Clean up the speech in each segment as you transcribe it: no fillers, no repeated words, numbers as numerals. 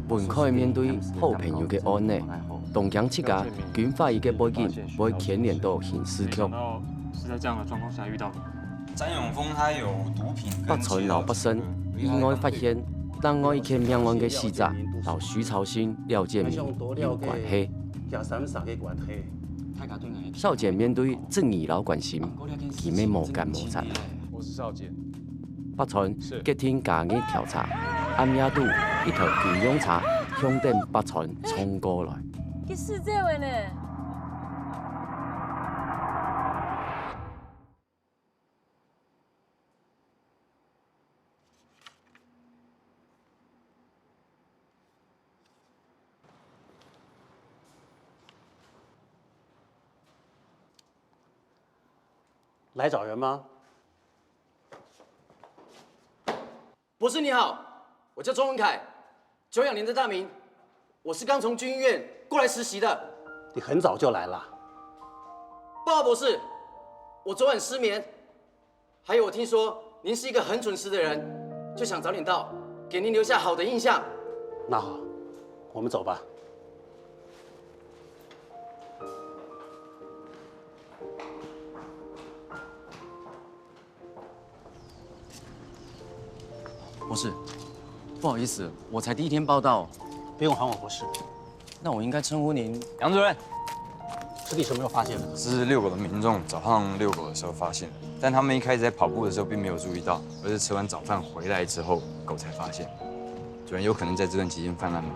文可以面对好朋友的安内，东江七家军法医的背景会牵连到刑事局。是在这样的状况下遇到的。詹永峰他有毒品北村老北生意外发现，档案一起命案的死者，到徐朝新、廖建明有关系。少健面对正义老关心，其咩无干无杂。我是少健。北村决定加硬调查，暗夜拄一台军用车向顶北村冲过来。去试这位呢？来找人吗？博士你好，我叫钟文凯，久仰您的大名，我是刚从军医院过来实习的。你很早就来了。报告博士，我昨晚失眠，还有我听说您是一个很准时的人，就想早点到，给您留下好的印象。那好，我们走吧。博士，不好意思，我才第一天报到，不用喊我博士。那我应该称呼您杨主任。是你什么时候发现的？这是遛狗的民众早上遛狗的时候发现的，但他们一开始在跑步的时候并没有注意到，而是吃完早饭回来之后，狗才发现。主人有可能在这段期间犯案吗？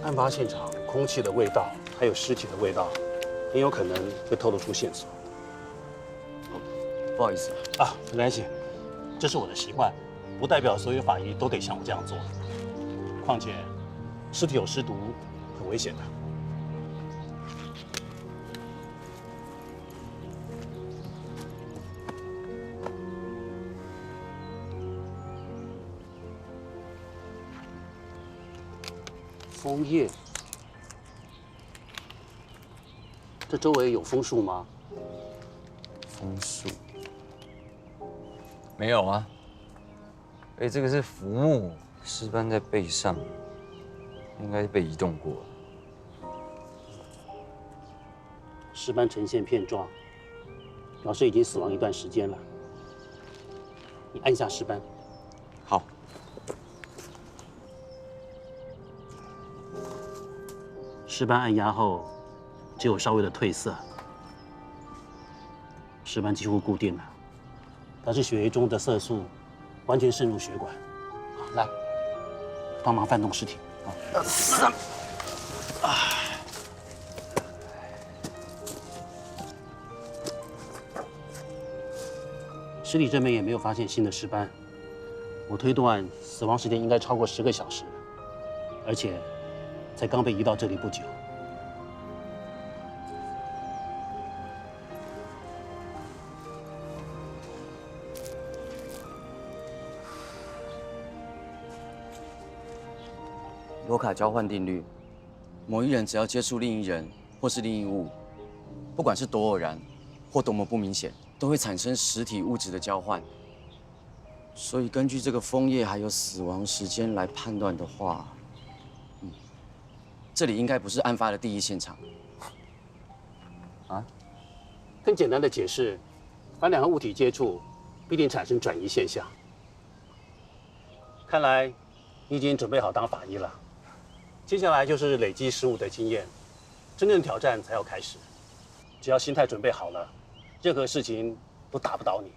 案发现场空气的味道，还有尸体的味道，很有可能会透露出线索。不好意思啊，没关系，这是我的习惯，不代表所有法医都得像我这样做。况且，尸体有尸毒，很危险的。枫叶，这周围有枫树吗？枫树没有啊。哎，这个是浮木，尸斑在背上，应该被移动过。尸斑呈现片状，表示已经死亡一段时间了。你按下尸斑。好。尸斑按压后，只有稍微的褪色，尸斑几乎固定了，但是血液中的色素完全渗入血管。来，帮忙翻动尸体。尸体这边也没有发现新的尸斑，我推断死亡时间应该超过10个小时，而且才刚被移到这里不久。罗卡交换定律，某一人只要接触另一人或是另一物，不管是多偶然或多么不明显，都会产生实体物质的交换。所以根据这个枫叶还有死亡时间来判断的话，这里应该不是案发的第一现场。啊？更简单的解释，凡两个物体接触，必定产生转移现象。看来你已经准备好当法医了。接下来就是累积实务的经验，真正的挑战才要开始。只要心态准备好了，任何事情都打不倒你。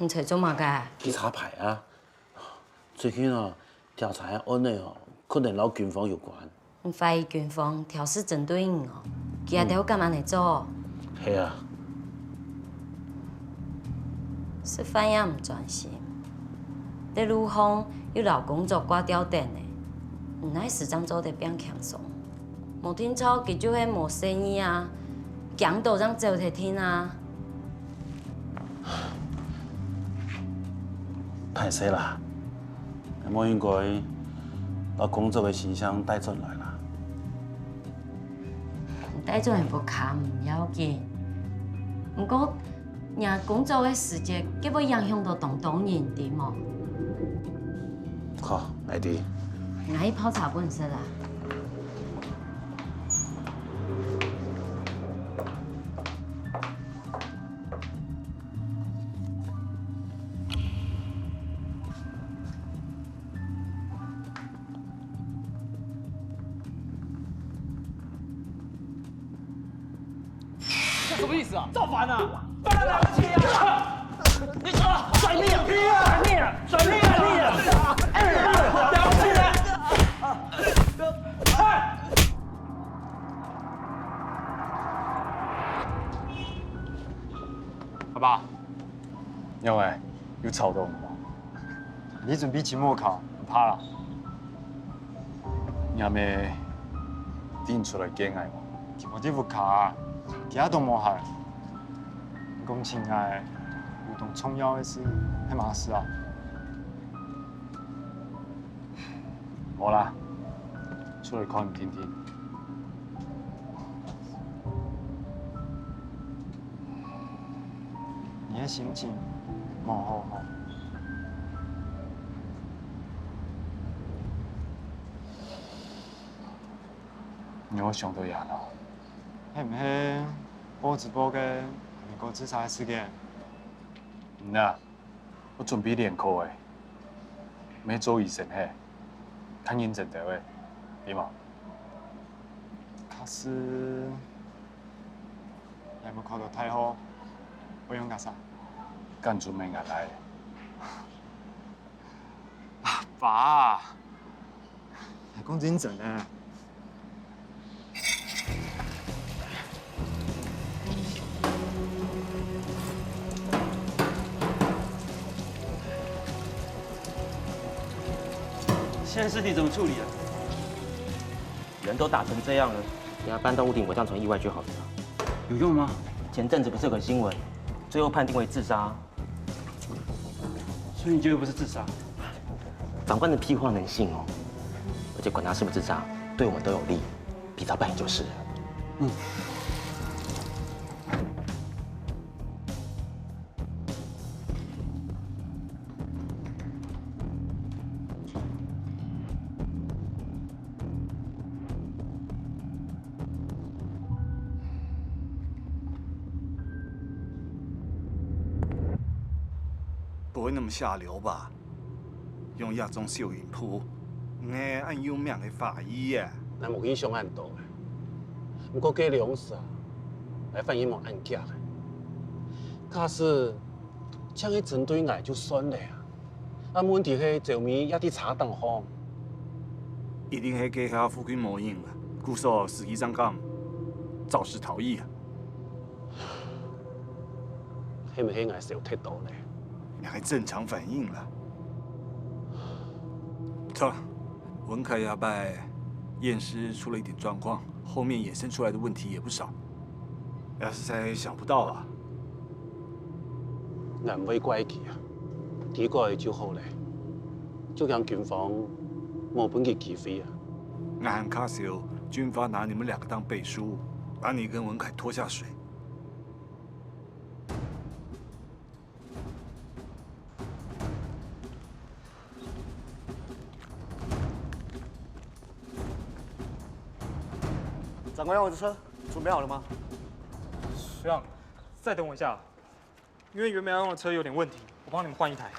唔找做嘛个？去查牌啊！最近调查的案例可能老军方有关。唔怀疑军方调试针对因哦，其他条干嘛嚟做？系啊，食饭也唔专心，在陆方有老工作挂吊电的，唔奈时常做得变轻松。无听操，佢就系无生意啊，强度让走睇听啊。歹势啦，我应该把工作的形象带出来啦。带做人不卡唔要紧，不过让工作的时间，结果影响到当人对冇？好，来弟。我去泡茶本身啦。什么意思啊？造反啊！翻来哪个气啊？你说甩命啊！甩命啊！甩命啊！了不起了！好不好？两位有吵动吗？你准备期末考，不怕了？你还没定出来恋爱吗？期末这副卡，其他都无害。讲亲爱，有动重要的事，系嘛事啊？无啦，出来看你听听。你的心情无好吼。你有想到呀咯？系唔系报直播嘅美国自杀的事件？唔啦，我准备练课诶，没做医生嘿，看认真的喂，对吗？考试有冇考到太好？我用干啥？干准备下来。爸，系讲认真诶。现在尸体怎么处理啊？人都打成这样了，给他搬到屋顶我当成意外就好了。有用吗？前阵子不是有个新闻，最后判定为自杀。所以你觉得不是自杀？长官的屁话能信哦？而且管他是不是自杀，对我们都有利，提早办理就是了。嗯。不会那么下流吧？用亚种秀影铺，哎，按有名的法医耶。咱无去上案度的，不过给梁氏来反映某案件的，假使像去针对我就算了啊。啊，问题是赵明也伫查当方，一定是给他附近模印了，故说司机张刚肇事逃逸啊。是不是我受踢到呢？你还正常反应了。错了，文凯亚拜验尸出了一点状况，后面衍生出来的问题也不少。要是才想不到啊，俺唔会怪佢啊，结果就好咧，就让军方冇本嘅机会啊。俺和卡西欧军方拿你们两个当背书，把你跟文凯拖下水。长官，我的车准备好了吗？学长，再等我一下，因为原本要用的车有点问题，我帮你们换一台。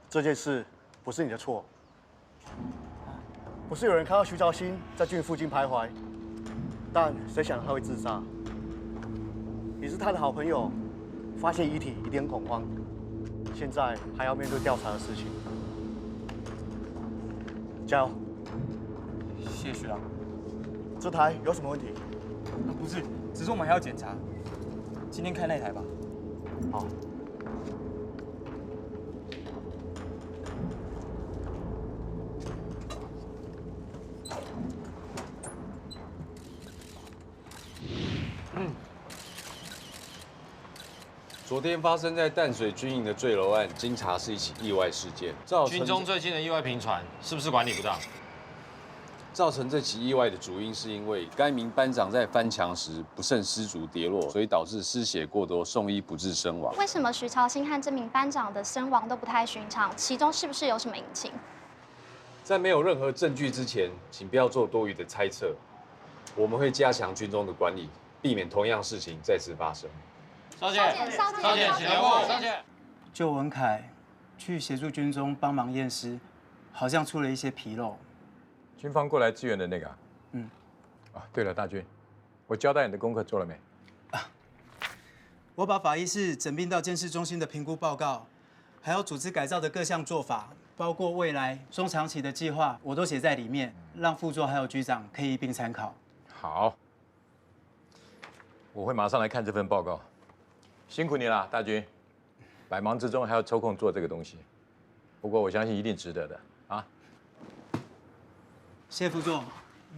这件事不是你的错，不是有人看到徐兆新在郡附近徘徊，但谁想他会自杀？你是他的好朋友，发现遗体一点恐慌，现在还要面对调查的事情。加油！谢学长。这台有什么问题？不是，只是我们还要检查。今天开那台吧。好。昨天发生在淡水军营的坠楼案，经查是一起意外事件。军中最近的意外频传，是不是管理不当？造成这起意外的主因是因为该名班长在翻墙时不慎失足跌落，所以导致失血过多，送医不治身亡。为什么徐朝兴和这名班长的身亡都不太寻常？其中是不是有什么隐情？在没有任何证据之前，请不要做多余的猜测。我们会加强军中的管理，避免同样事情再次发生。少姐，少姐，请留步，少姐。就文凯去协助军中帮忙验尸，好像出了一些纰漏。军方过来支援的那个。对了，大军，我交代你的功课做了没？我把法医室整并到监视中心的评估报告，还有组织改造的各项做法，包括未来中长期的计划，我都写在里面，让副座还有局长可以一并参考。好，我会马上来看这份报告。辛苦你了，大军，百忙之中还要抽空做这个东西，不过我相信一定值得的啊。谢副座，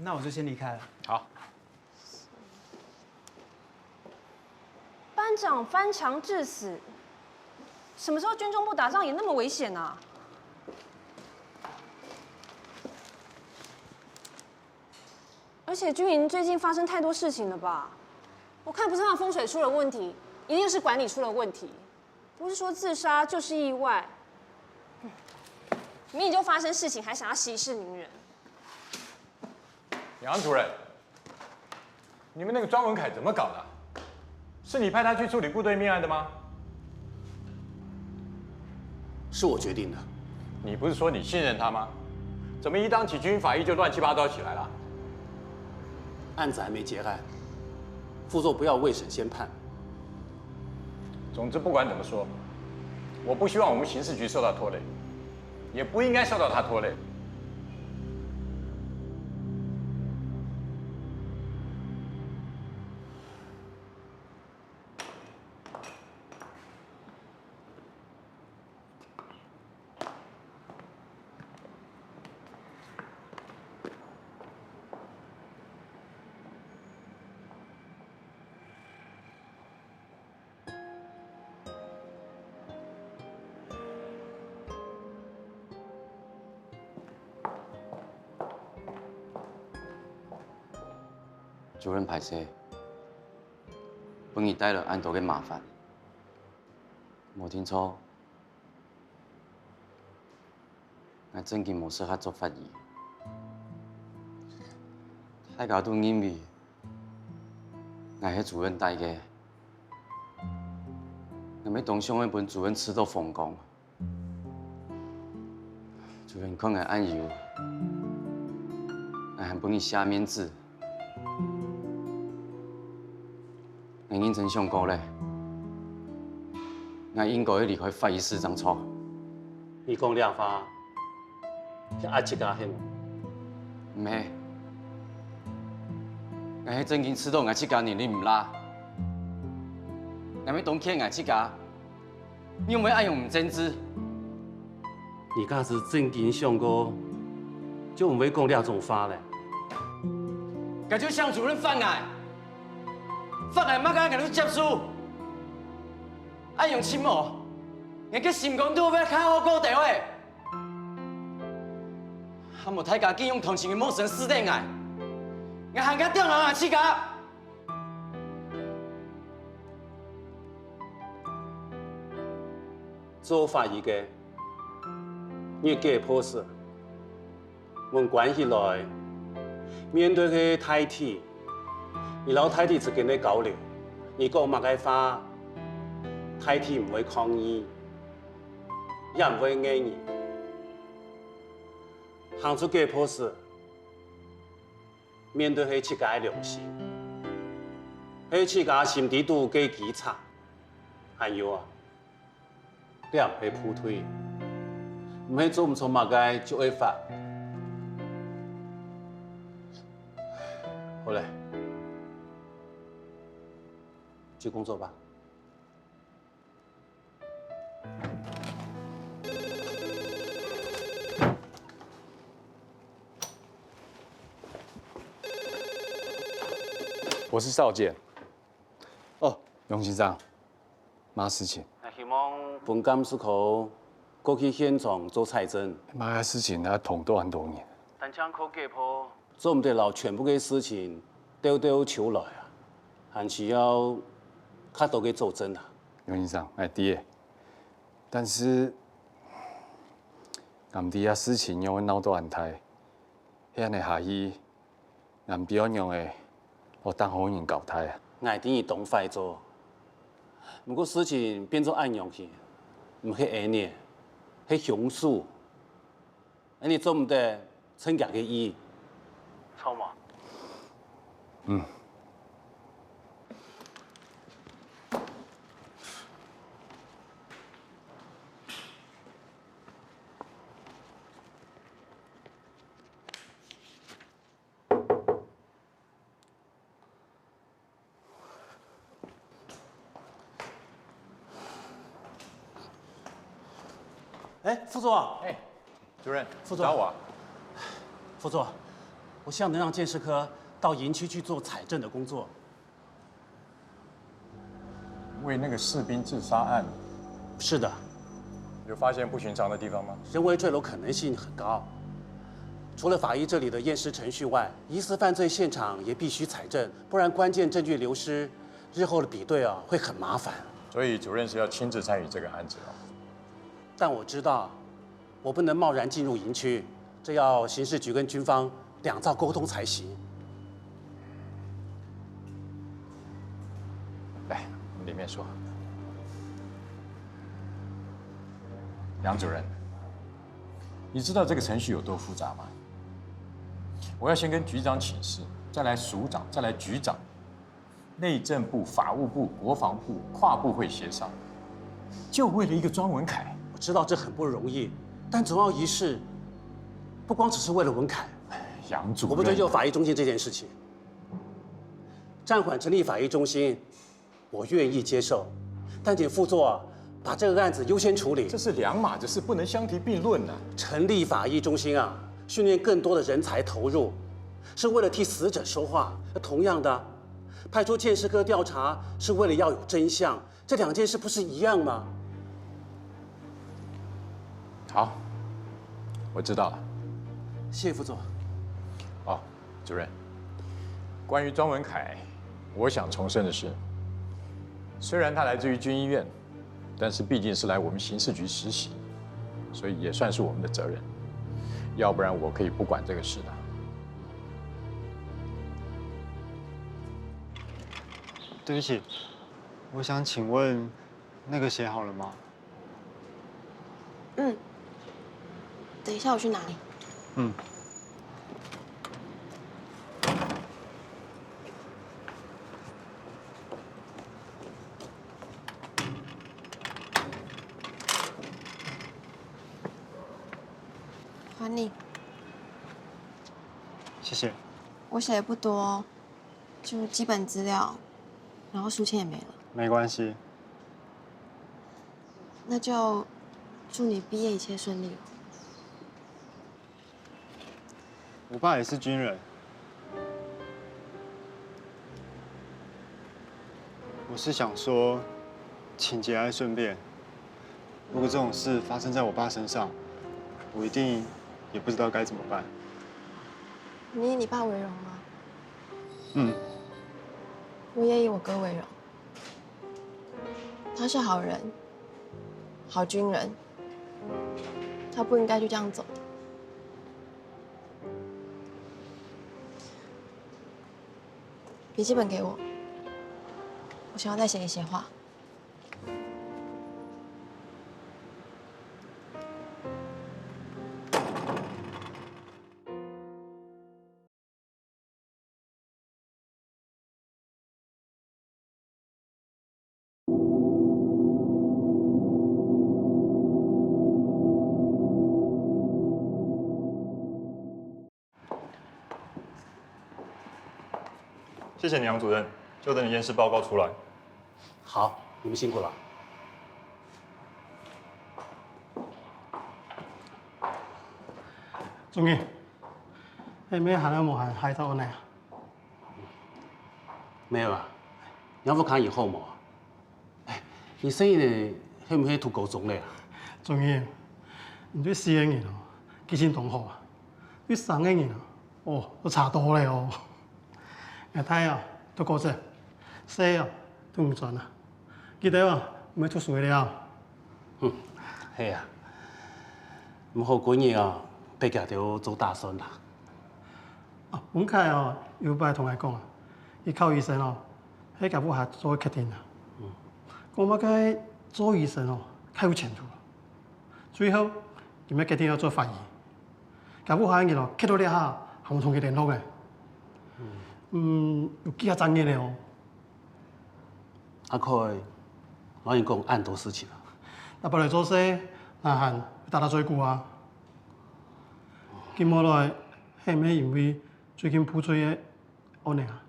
那我就先离开了。好。班长翻墙致死，什么时候军中部打仗也那么危险啊？而且军营最近发生太多事情了吧？我看不是他的风水出了问题，一定是管理出了问题。不是说自杀就是意外，明明就发生事情，还想要息事宁人。杨主任，你们那个庄文凯怎么搞的？是你派他去处理部队命案的吗？是我决定的。你不是说你信任他吗？怎么一当起军法医就乱七八糟起来了？案子还没结案，副座不要未审先判。总之，不管怎么说，我不希望我们刑事局受到拖累，也不应该受到他拖累。主任歹势，本日带了安多嘅麻烦，无听错，我真经无适合做法医，大家都认为我係主任带嘅，我要当上一本主任吃到风光，主任看我案由，我还帮你下面子。我认真想过咧，我应该要离开法医室当初。你讲亮发，是阿七家迄吗？唔系，我迄真经吃到我七家年你唔拉，我要当欠我七家，你有冇爱用唔真知？你家是正经上过，就唔会讲廖总发咧。那就向主任犯案。法案乜嘢人都接受，爱用侵我，我嘅心肝都要靠好高地位。还无大家见用同情嘅陌生私底爱，我喊佢掉人去噶。做法医嘅，你嘅破事，问关起来，面对佢太体。你老太太之间的交流，你讲乜嘅话，太太唔会抗议，也唔会硬你，行出嘅破事，面对佢自家嘅良心，迄次甲心底肚给机插，还有啊，两会铺腿，唔系做唔错嘛该就会发。好嘞，去工作吧。我是少剑。哦，永行长，嘛事情？希望本监事口过去现场做采证。嘛事情啊，捅多很多年。单枪靠解剖，做唔得牢全部嘅事情丢丢求来啊，还是要较多嘅做证啊。永行长，哎爹，但是俺哋啊事情让我闹到安泰，遐个下去，俺表用嘅。我当好人搞他啊！我等于懂快做，不过事情变做暗用去，唔系安尼，系凶手，安尼做唔得，趁假嘅意，错嘛？嗯。哎，副座。哎，主任，副座找我。副座，我希望能让鉴识科到营区去做采证的工作。为那个士兵自杀案，是的。有发现不寻常的地方吗？人为坠楼可能性很高。除了法医这里的验尸程序外，疑似犯罪现场也必须采证，不然关键证据流失，日后的比对啊会很麻烦。所以主任是要亲自参与这个案子哦。但我知道，我不能贸然进入营区，这要刑事局跟军方两造沟通才行。来，里面说。杨主任，你知道这个程序有多复杂吗？我要先跟局长请示，再来署长，再来局长，内政部、法务部、国防部跨部会协商，就为了一个庄文凯。我知道这很不容易，但总要一试，不光只是为了文凯。杨主任，我不追究法医中心这件事情，暂缓成立法医中心，我愿意接受，但请副座把这个案子优先处理。这是两码子事，不能相提并论呐。成立法医中心啊，训练更多的人才投入，是为了替死者说话。同样的，派出鉴识科调查是为了要有真相，这两件事不是一样吗？好，我知道了。谢谢副座。哦，主任，关于庄文凯，我想重申的是，虽然他来自于军医院，但是毕竟是来我们刑事局实习，所以也算是我们的责任。要不然我可以不管这个事的。对不起，我想请问，那个写好了吗？嗯。等一下，我去拿。嗯。还你。谢谢。我写的不多哦，就基本资料，然后书签也没了。没关系。那就祝你毕业一切顺利了。我爸也是军人。我是想说，请节哀顺变。如果这种事发生在我爸身上，我一定也不知道该怎么办。你以你爸为荣啊。嗯。我也以我哥为荣。他是好人，好军人，他不应该就这样走的。笔记本给我，我想要再写一些话。谢谢你，杨主任，就等你验尸报告出来。好，你们辛苦了。仲义，係咩行都冇行，害到我呢？没有啊，杨福康以后嘛，哎，你生意呢，係唔係讀高中咧？仲義，唔對4個人哦，記性同學啊，對3個人哦，都差多咧哦。眼睇啊，都過啫，寫啊都唔準啊，記得啊，唔係讀書了。係啊，唔好嗰嘢啊，俾佢條做大孫啦。啊，本屆哦，要拜同佢講啊，要考醫生哦，喺教務下做決定啊。我乜嘅做醫生哦，太有前途啦。最後，佢咪決定要做法醫。教務下嘅咯，傾到呢下，係咪同佢聯絡嘅？有幾下爭議咧哦。阿佢，我已講按多事情啦。大伯嚟做事，難行打得最久啊。近冇來係咪因為最近補罪嘅案例啊？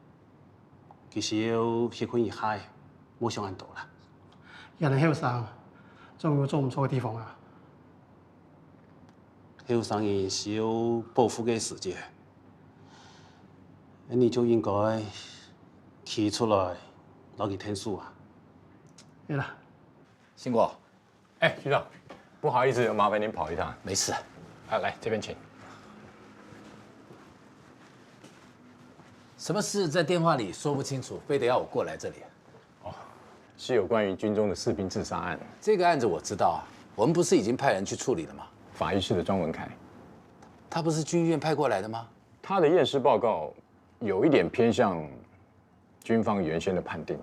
其實要結婚以下，冇想按多啦。人係後生，仲有做唔錯嘅地方啊。後生人是有抱負嘅時節，你就應該提出來攞佢聽數啊。對啦，辛苦。哎，局长，不好意思，麻烦您跑一趟。没事。啊，来这边请。什么事在电话里说不清楚，非得要我过来这里？是有关于军中的士兵自杀案。这个案子我知道啊，我们不是已经派人去处理了吗？法医室的庄文凯，他不是军医院派过来的吗？他的验尸报告有一点偏向军方原先的判定，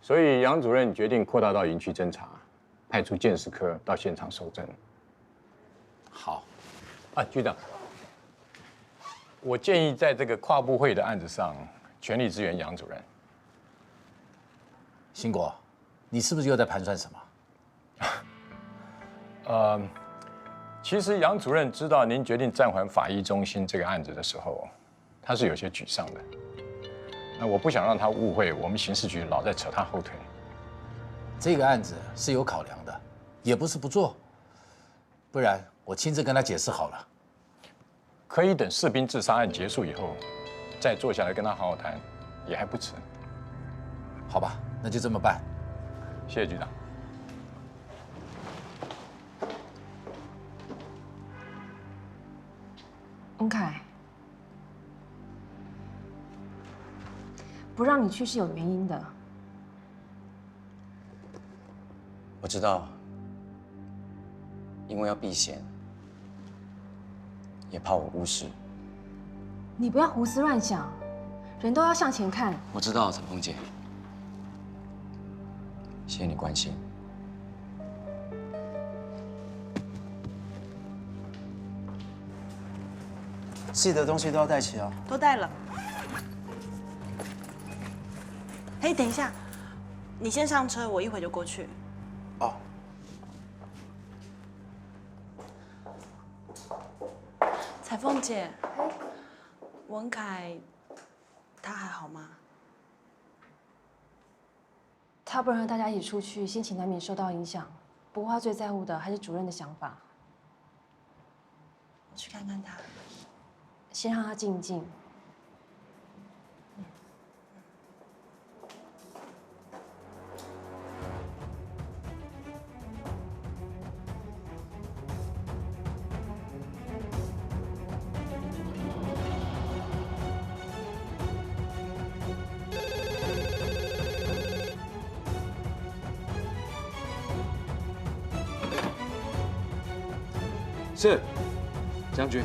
所以杨主任决定扩大到营区侦查，派出鉴识科到现场搜证。好，啊，局长，我建议在这个跨部会的案子上全力支援杨主任。兴国，你是不是又在盘算什么？其实杨主任知道您决定暂缓法医中心这个案子的时候，他是有些沮丧的。那我不想让他误会我们刑事局老在扯他后腿。这个案子是有考量的，也不是不做。不然我亲自跟他解释好了。可以等士兵自杀案结束以后，再坐下来跟他好好谈，也还不迟。好吧，那就这么办。谢谢局长。文凯，不让你去是有原因的。我知道，因为要避嫌，也怕我误事。你不要胡思乱想，人都要向前看。我知道，陈凤姐，谢谢你关心。记得东西都要带齐哦。都带了。嘿，等一下，你先上车，我一会就过去。哦。彩凤姐，文凯，他还好吗？他不能和大家一起出去，心情难免受到影响。不过他最在乎的还是主任的想法。我去看看他。先让他静一静。是，将军。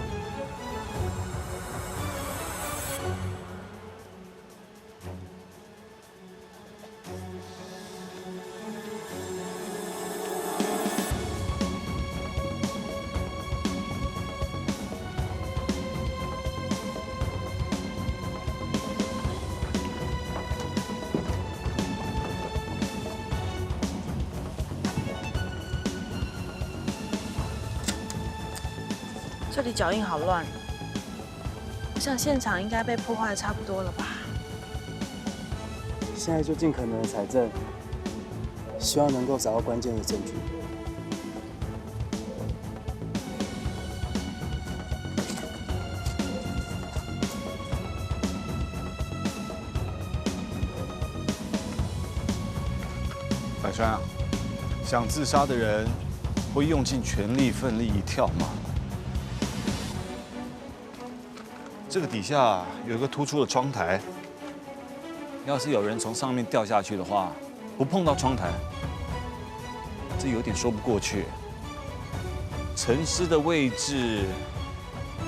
这里脚印好乱，我想现场应该被破坏的差不多了吧？现在就尽可能的采证，希望能够找到关键的证据。百川啊，想自杀的人会用尽全力奋力一跳吗？这个底下有一个突出的窗台，要是有人从上面掉下去的话，不碰到窗台，这有点说不过去。沉尸的位置、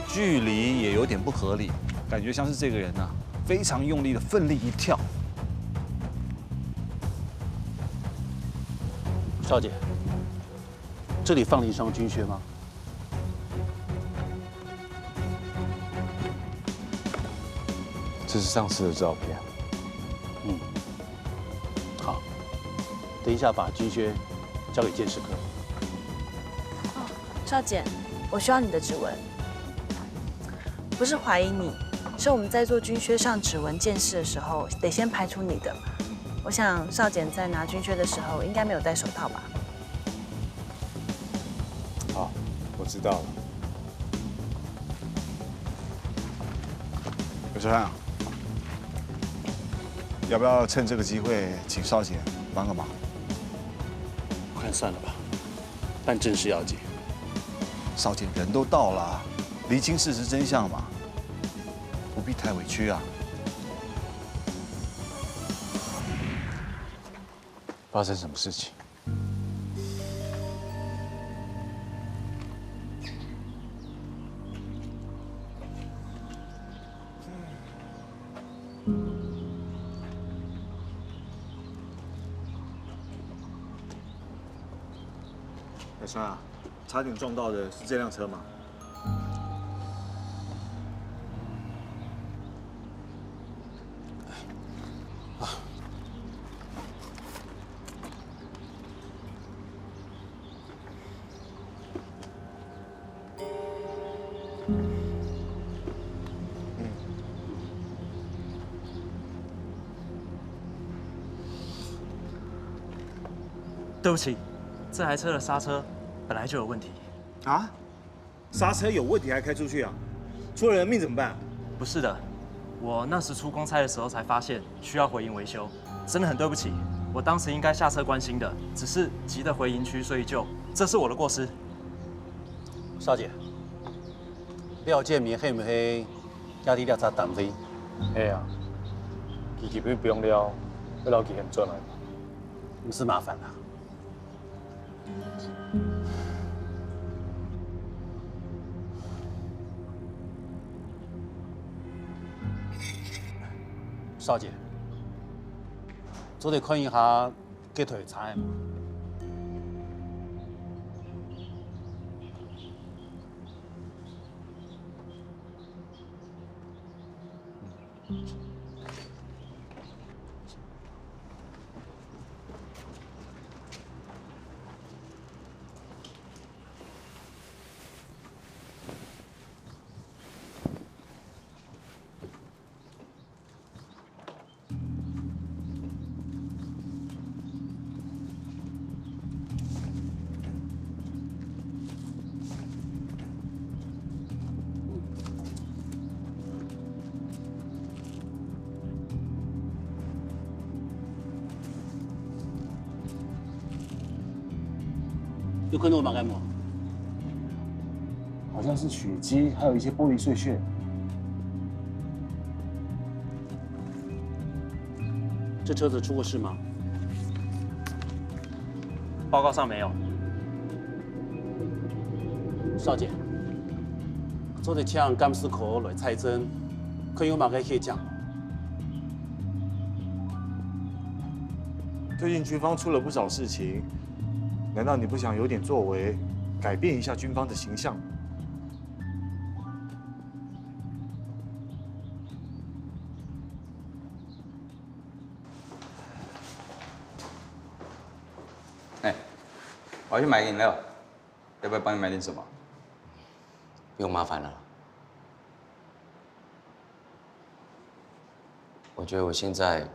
距离也有点不合理，感觉像是这个人啊，非常用力的奋力一跳。少姐，这里放了一双军靴吗？这是上次的照片。好，等一下把军靴交给鉴识科。少姐，我需要你的指纹，不是怀疑你，是我们在做军靴上指纹鉴识的时候，得先排除你的。我想少姐在拿军靴的时候，应该没有戴手套吧？好，我知道了。有川啊，要不要趁这个机会请少姐帮个忙？我看算了吧，办正事要紧。少姐人都到了，厘清事实真相嘛，不必太委屈啊。发生什么事情？海川啊，差点撞到的是这辆车吗？对不起，这台车的刹车本来就有问题。啊？刹车有问题还开出去啊？出了人命怎么办？不是的，我那时出公差的时候才发现需要回营维修，真的很对不起。我当时应该下车关心的，只是急得回营区，所以这是我的过失。少姐，廖建明黑唔黑？压力调查单位。嘿啊，基本不用了，要留记很转来。不是麻烦啦。少姐，做得看一下鸡腿菜嘛。有看到我马干吗？好像是血迹，还有一些玻璃碎屑。这车子出过事吗？报告上没有。少姐，做得枪监视科来采证，可有马个可以讲？最近军方出了不少事情，难道你不想有点作为，改变一下军方的形象？哎，我要去买饮料，要不要帮你买点什么？不用麻烦了。我觉得我现在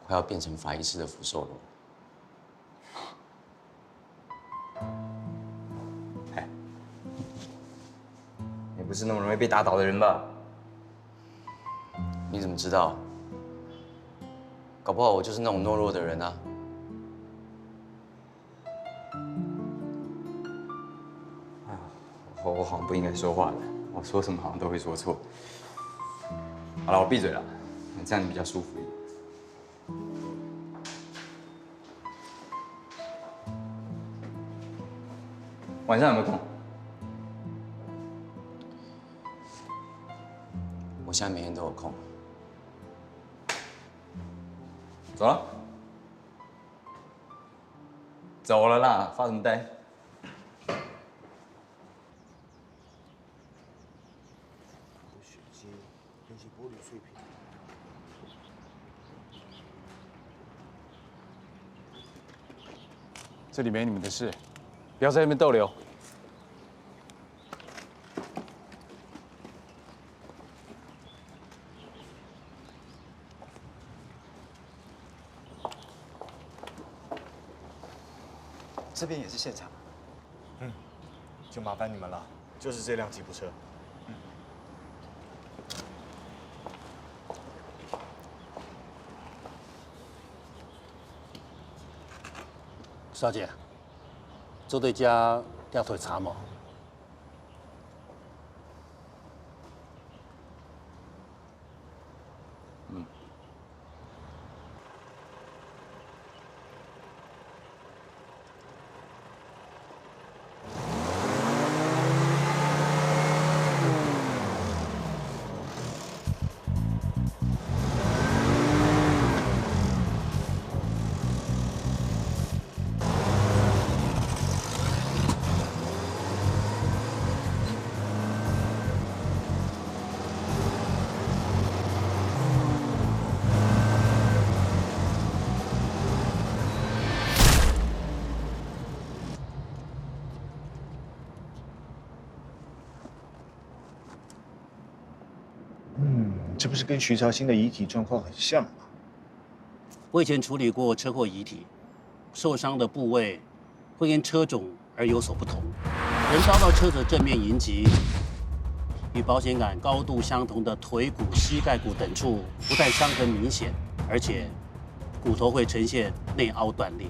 快要变成法医师的福寿螺。你不是那么容易被打倒的人吧？你怎么知道？搞不好我就是那种懦弱的人啊。我好像不应该说话的，我说什么好像都会说错。好了，我闭嘴了，这样你比较舒服一点。晚上有没有空？我现在每天都有空。走了，走了啦，发什么呆？这里没你们的事，不要在那边逗留。这边也是现场。就麻烦你们了，就是这辆吉普车。小姐，做对家要退查冇？这不是跟徐朝新的遗体状况很像吗？我以前处理过车祸遗体，受伤的部位会因车种而有所不同。人遭到车子正面迎击，与保险杆高度相同的腿骨、膝盖骨等处，不但伤痕明显，而且骨头会呈现内凹断裂。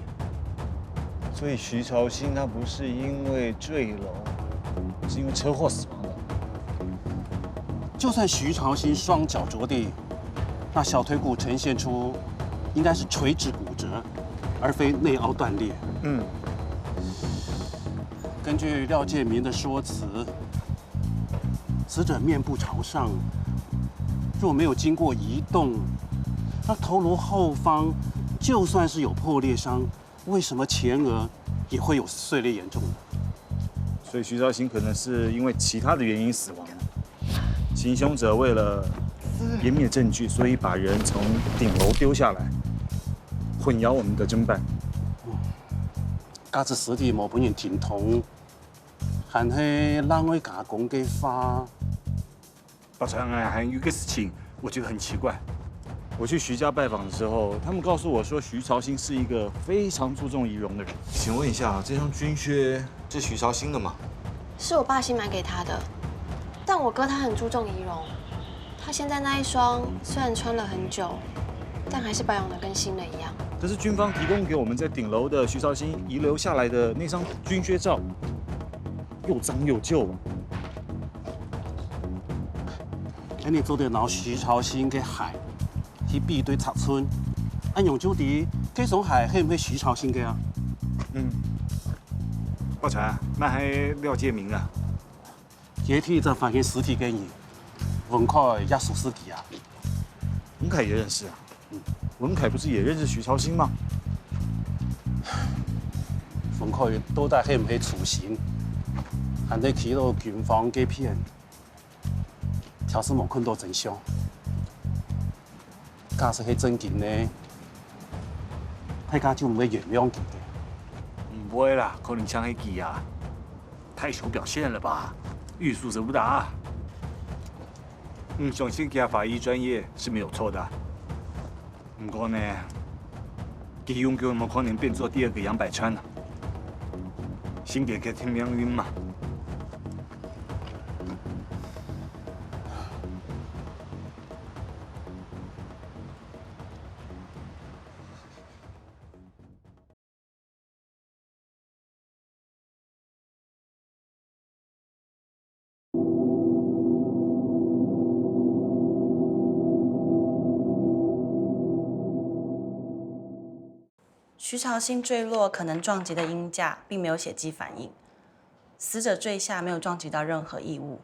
所以徐朝新他不是因为坠楼，是因为车祸死亡的。就算徐朝新双脚着地，那小腿骨呈现出应该是垂直骨折，而非内凹断裂。根据廖建明的说辞，死者面部朝上，若没有经过移动，那头颅后方就算是有破裂伤，为什么前额也会有碎裂严重的？所以徐朝新可能是因为其他的原因死亡。行凶者为了湮灭证据，所以把人从顶楼丢下来，混淆我们的侦办。加之尸体无本人停同，还是让位假公给发。报长案还有一个事情，我觉得很奇怪。我去徐家拜访的时候，他们告诉我说，徐朝新是一个非常注重仪容的人。请问一下，这双军靴是徐朝新的吗？是我爸新买给他的。但我哥他很注重仪容，他现在那一双虽然穿了很久，但还是保养得跟新的一样。这是军方提供给我们在顶楼的徐朝新遗留下来的那张军靴照，又脏又旧。哎，你做对拿徐朝新嘅鞋去比对插村，按用酒弟这双鞋係唔係徐朝新嘅啊？报长，那还廖建明啊？夜天就发现尸体嘅人，文凯也属尸体啊。文凯也认识啊？文凯不是也认识徐朝新吗？文凯到底係唔係雏形，還得去到軍方嘅片，條是冇看到真相。假使係真件呢，大家就唔會原諒佢嘅。唔會啦，可能像迄記啊，太手表現了吧？欲速則不達。相信他法醫專業是沒有錯的。不過呢，基永久冇可能变做第二个杨百川啊，先别给听命运嘛。徐朝兴坠落可能撞击的鹰架并没有血迹反应，死者坠下没有撞击到任何异物，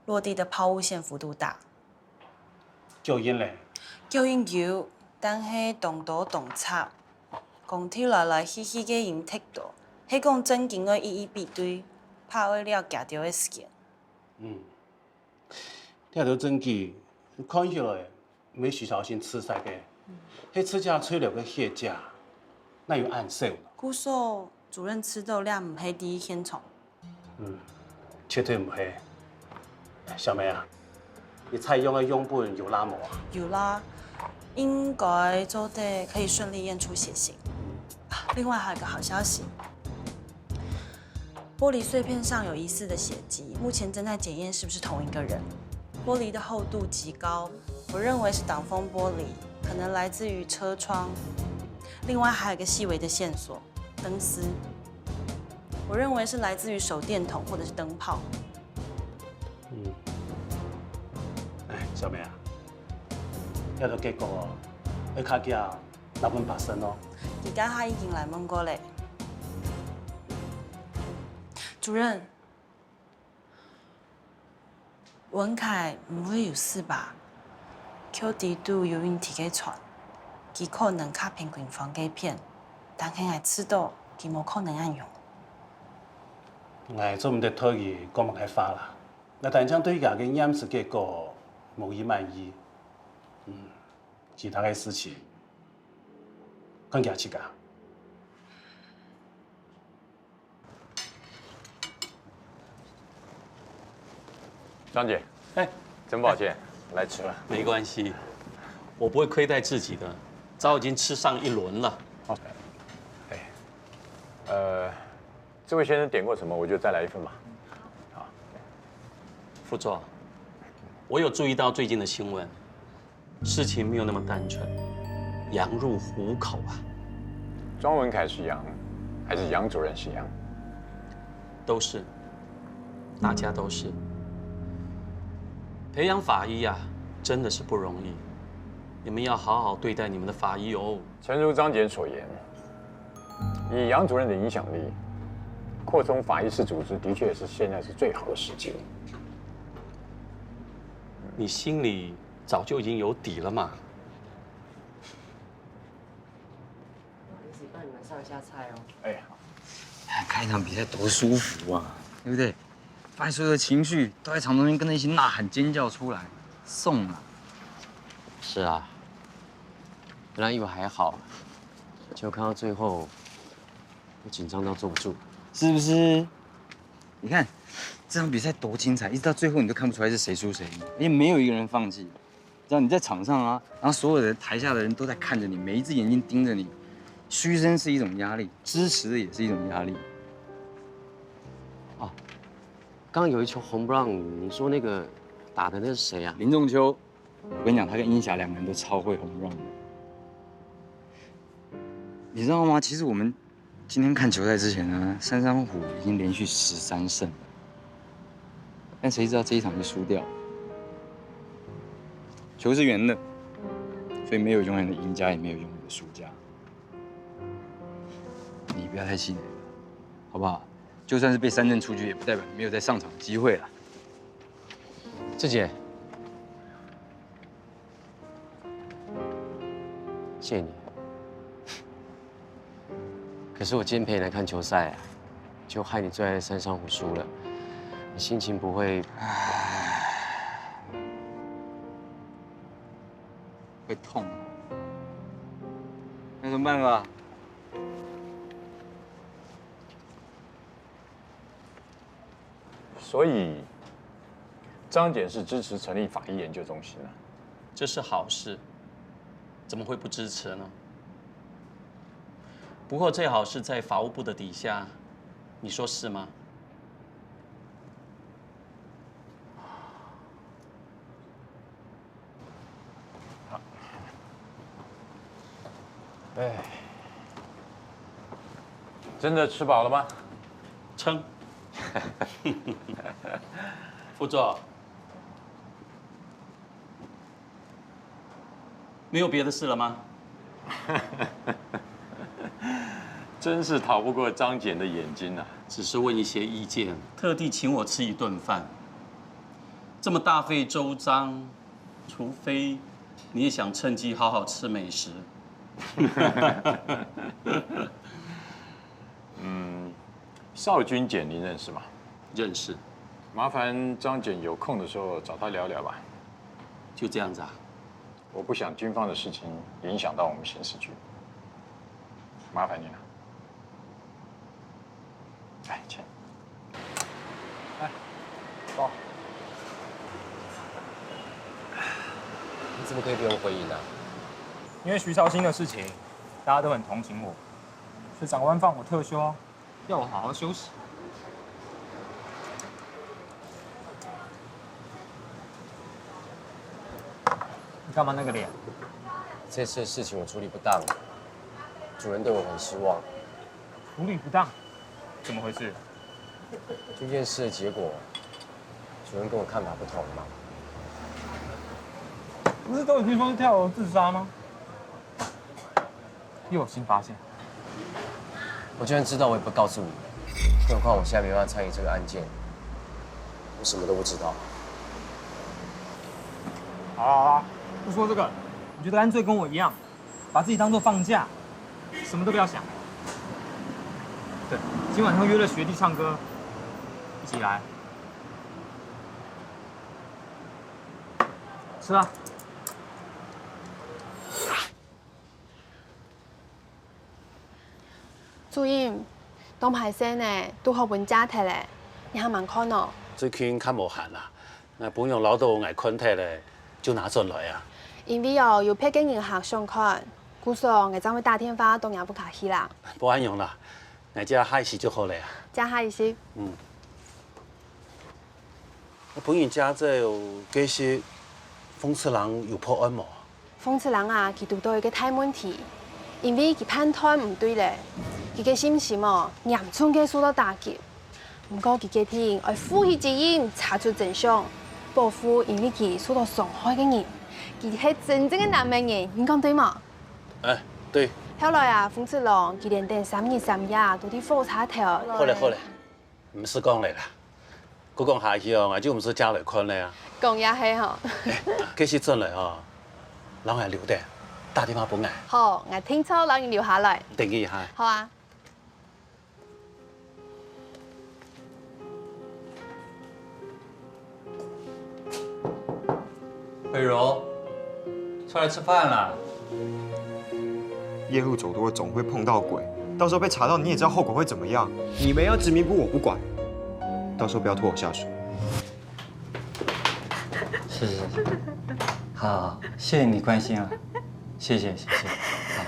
落地的抛物线幅度大。救因嘞？救因有，但是动刀动插，公体来来去去嘅因踢到，迄讲真经嘅一一比对，拍为了夹到的事件。听到证据，看起来没徐朝兴刺杀嘅，迄刺架吹流嘅血架。那有暗示了。据说主任吃豆量唔系第一天虫。绝对唔系。小梅啊，你采用的样本有拉无啊？有啦，应该做得可以顺利验出血型。另外还有一个好消息，玻璃碎片上有疑似的血迹，目前正在检验是不是同一个人。玻璃的厚度极高，我认为是挡风玻璃，可能来自于车窗。另外还有一个细微的线索，灯丝，我认为是来自于手电筒或者是灯泡。小梅啊，迄个结果要卡惊那本发生哦。而家他已经来问过嘞，主任，文凯唔会有事吧？Q 地度有运提给传。佢可能较偏警方嘅片，但係係知道佢冇可能按用。我做唔得推佢講唔係花啦，我但將對家嘅驗屍結果無以滿意。其他嘅事情，更加去搞。张姐，真抱歉，来迟了。没关系，我不会亏待自己的。早已经吃上一轮了。这位先生点过什么？我就再来一份吧。好，副座，我有注意到最近的新闻，事情没有那么单纯，羊入虎口啊。庄文凯是羊，还是杨主任是羊？都是，大家都是。培养法医啊，真的是不容易。你们要好好对待你们的法医哦。诚如张检所言，以杨主任的影响力，扩充法医室组织的确是现在是最好的时机。你心里早就已经有底了嘛。一起帮你们上一下菜哦。哎，看一场比赛多舒服啊，对不对？把所有的情绪都在场中间跟着一起呐喊尖叫出来，送啊！是啊，本来以为还好，结果看到最后，我紧张到坐不住，是不是？你看这场比赛多精彩，一直到最后你都看不出来是谁输谁赢，而且没有一个人放弃。只要你在场上啊，然后所有的台下的人都在看着你，每一只眼睛盯着你，嘘声是一种压力，支持的也是一种压力。哦，刚刚有一球红不让你说那个打的那是谁啊？林仲秋。我跟你讲，他跟殷霞两个人都超会红 run 的。你知道吗？其实我们今天看球赛之前呢，三山虎已经连续13胜了，但谁知道这一场就输掉了。球是圆的，所以没有永远的赢家，也没有永远的输家。你不要太气馁了，好不好？就算是被3振出局，也不代表你没有再上场的机会了。志杰。谢谢你。可是我今天陪你来看球赛啊，就害你最爱的三山虎输了，你心情不会？会痛。那有什么办法？所以，张检是支持成立法医研究中心的，这是好事。怎么会不支持呢？不过最好是在法务部的底下，你说是吗？哎，真的吃饱了吗？撑。副座，没有别的事了吗？真是逃不过张简的眼睛啊！只是问一些意见，特地请我吃一顿饭，这么大费周章，除非你也想趁机好好吃美食。邵军简您认识吗？认识。麻烦张简有空的时候找他聊聊吧。就这样子啊？我不想军方的事情影响到我们刑事局，麻烦您了。哎，请。来，走。你怎么可以不用回应呢？因为徐朝新的事情，大家都很同情我，所以长官放我特休，要我好好休息。你干嘛那个脸？这次的事情我处理不当，主任对我很失望。处理不当？怎么回事？这件事的结果，主任跟我看法不同嘛。不是都已经说是跳楼自杀吗？又有新发现？我就算知道，我也不告诉你。更何况我现在没办法参与这个案件，我什么都不知道。好，不说这个，我觉得干脆跟我一样，把自己当做放假，什么都不要想。对，今晚上约了学弟唱歌，一起来。吃啊！主任，当排生呢，都好本家摕咧，你还蛮看哦。最近较无闲啦，那本用老豆挨困体咧，就拿进来啊。因为哦，有别经营客上看，故说我将会打电话都也不客气啦。不安用啦，我这海事就好咧啊。加下一些。本院家这有这些讽刺人有破案无？讽刺人啊，佢遇到一个大问题，因为佢判断唔对咧，佢嘅心情哦，严重嘅受到打击。不过佢决定要负起责任，查出真相，保护因为佢受到伤害嘅人。佢係真正嘅南美人，你講對嗎？哎，对。後來啊，諷刺人佢連等3日3夜都啲火車頭。好嘞好嘞，唔是講嚟啦，我講下去哦，我就唔是家來困咧啊。講也係吼。這是真嚟哦，人係留的，打電話本嚟。好，我聽錯，讓你留下來。定義下。好啊。慧柔，出来吃饭了。夜路走多总会碰到鬼，到时候被查到你也知道后果会怎么样。你们要执迷不悟，我不管，到时候不要拖我下水。是，好，谢谢你关心啊，谢谢。好。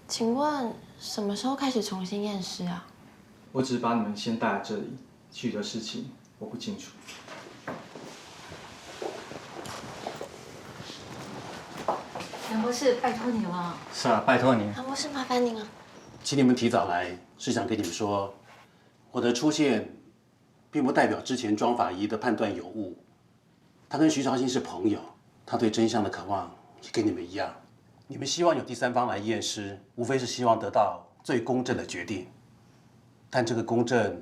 请问什么时候开始重新验尸啊？我只是把你们先带来这里，其余的事情我不清楚。杨博士，拜托你了。是啊，拜托你。杨博士，麻烦您了。请你们提早来，是想跟你们说，我的出现，并不代表之前庄法医的判断有误。他跟徐朝新是朋友，他对真相的渴望也跟你们一样。你们希望有第三方来验尸，无非是希望得到最公正的决定。但这个公正，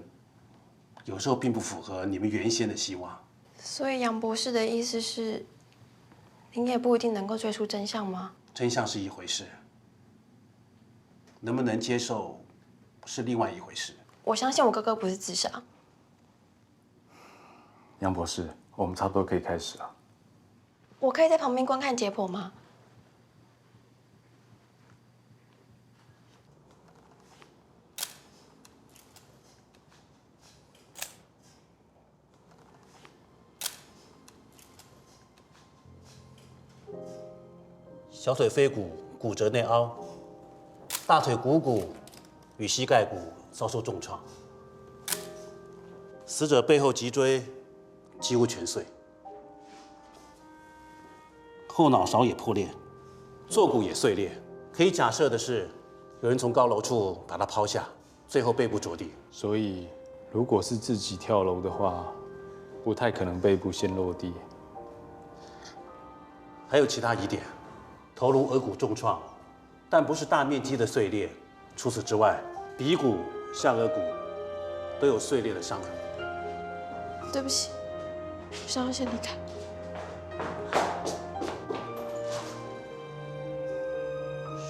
有时候并不符合你们原先的希望。所以杨博士的意思是，您也不一定能够追出真相吗？真相是一回事，能不能接受是另外一回事。我相信我哥哥不是自杀。杨博士，我们差不多可以开始了。我可以在旁边观看解剖吗？小腿腓骨骨折内凹，大腿股骨与膝盖骨遭受重创，死者背后脊椎几乎全碎，后脑勺也破裂，坐骨也碎裂。可以假设的是，有人从高楼处把他抛下，最后背部着地。所以，如果是自己跳楼的话，不太可能背部先落地。还有其他疑点。头颅、额骨重创，但不是大面积的碎裂。除此之外，鼻骨、下颌骨都有碎裂的伤痕。对不起，想要先离开。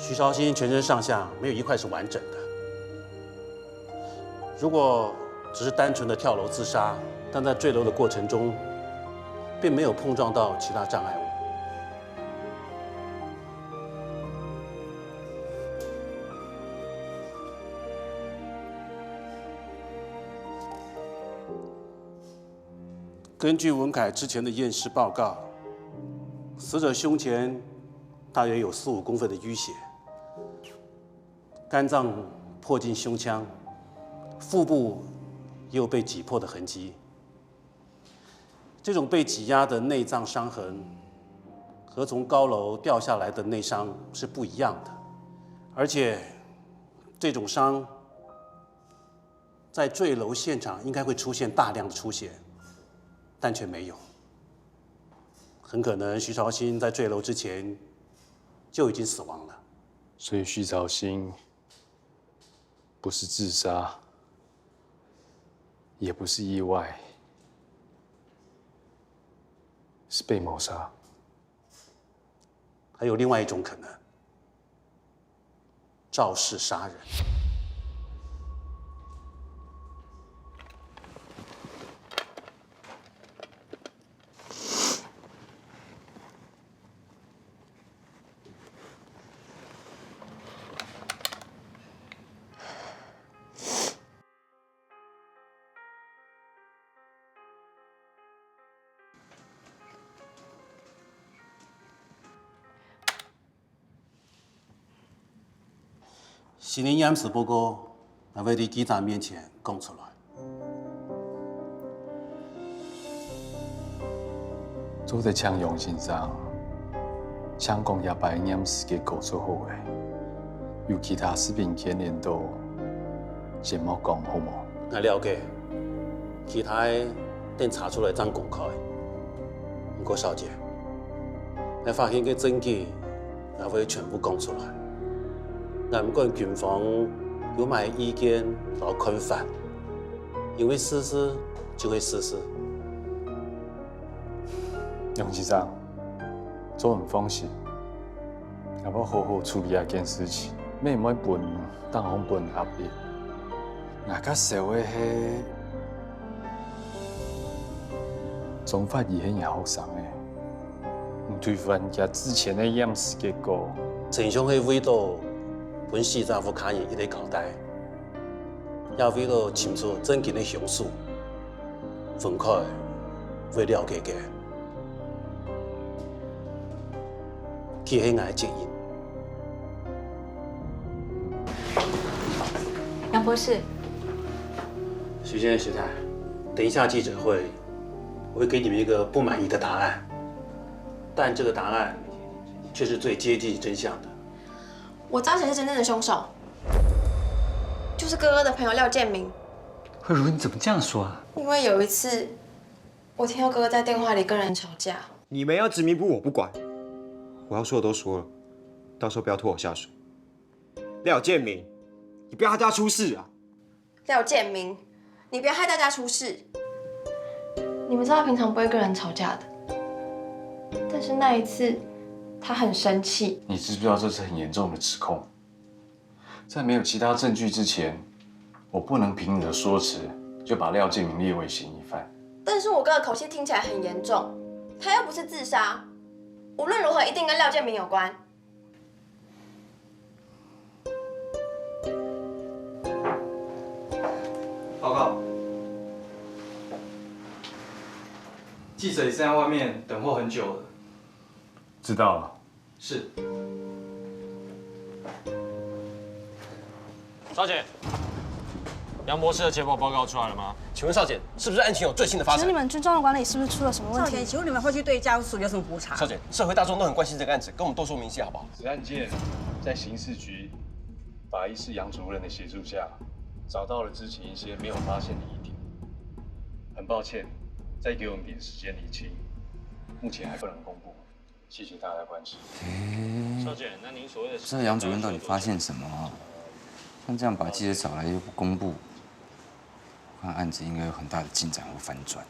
徐朝新全身上下没有一块是完整的。如果只是单纯的跳楼自杀，但在坠楼的过程中，并没有碰撞到其他障碍物。根据文凯之前的验尸报告，死者胸前大约有4、5公分的淤血，肝脏迫近胸腔，腹部也有被挤破的痕迹。这种被挤压的内脏伤痕和从高楼掉下来的内伤是不一样的，而且这种伤在坠楼现场应该会出现大量的出血。但却没有，很可能徐朝新在坠楼之前就已经死亡了。所以徐朝新不是自杀，也不是意外，是被谋杀。还有另外一种可能，肇事杀人。死人验尸报告还会在记者面前讲出来。做在枪勇先生，枪讲也把验尸结果做好的，有其他视频牵连到，先莫讲好冇？我了解，其他的等查出来再公开。不过小姐，我发现嘅证据也会全部讲出来。我唔管警方有咩意见和看法，因为事实就会事实。杨先生，做唔放心，也要好好处理下件事情，免唔爱笨当红笨压力。我甲社会迄总法医很也好上诶，唔推翻家之前的验尸结果。真相迄味道。本市政府卡人一直交代，也为了清楚真正的凶手，分开会了解嘅，其是我的建议。杨博士，徐先生、徐太，等一下记者会，我会给你们一个不满意的答案，但这个答案却是最接近真相的。我知道谁是真正的凶手，就是哥哥的朋友廖建明。慧茹，你怎么这样说啊？因为有一次，我听到哥哥在电话里跟人吵架。你们要执迷不悟我不管，我要说的都说了，到时候不要拖我下水。廖建明，你不要害大家出事啊！廖建明，你不要害大家出事。你们知道他平常不会跟人吵架的，但是那一次他很生气。你知不知道这是很严重的指控？在没有其他证据之前，我不能凭你的说辞就把廖建明列为嫌疑犯。但是我哥的口气听起来很严重，他又不是自杀，无论如何一定跟廖建明有关。报告，记者已经在外面等候很久了。知道了。是。少姐，杨博士的解剖报告出来了吗？请问少检，是不是案情有最新的发展？请问你们军中的管理是不是出了什么问题？少检，请问你们后续对家属有什么补偿？少检，社会大众都很关心这个案子，跟我们多说明一些好不好？此案件在刑事局法医室杨主任的协助下，找到了之前一些没有发现的疑点。很抱歉，再给我们点时间厘清，目前还不能公布。谢谢大家的关心。少检，那您所谓的这杨主任到底发现什么啊？像这样把记者找来又不公布，我看案子应该有很大的进展或反转。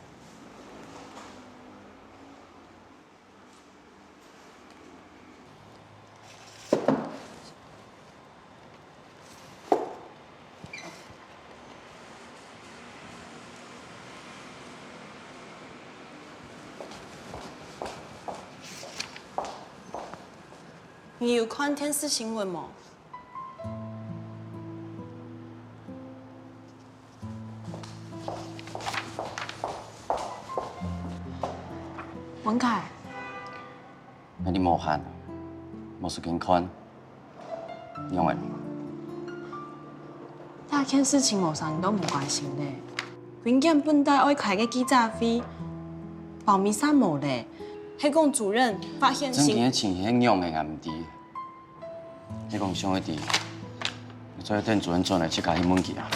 你有看电视新闻吗？文凯，那你无限，无事情看，用的。大件事情无啥人都唔关心咧。永健本来爱开个记者会，保密啥无咧？迄讲主任发现真件穿迄样的也唔知。你讲上一滴，你昨天主任转来去甲迄问去啊？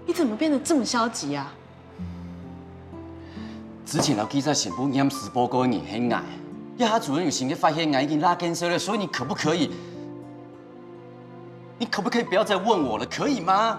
你怎么变得这么消极啊？之前有记者新闻验尸报告已经很矮，亚主任有先去发现癌已经拉根生了，所以你可不可以？你可不可以不要再问我了，可以吗？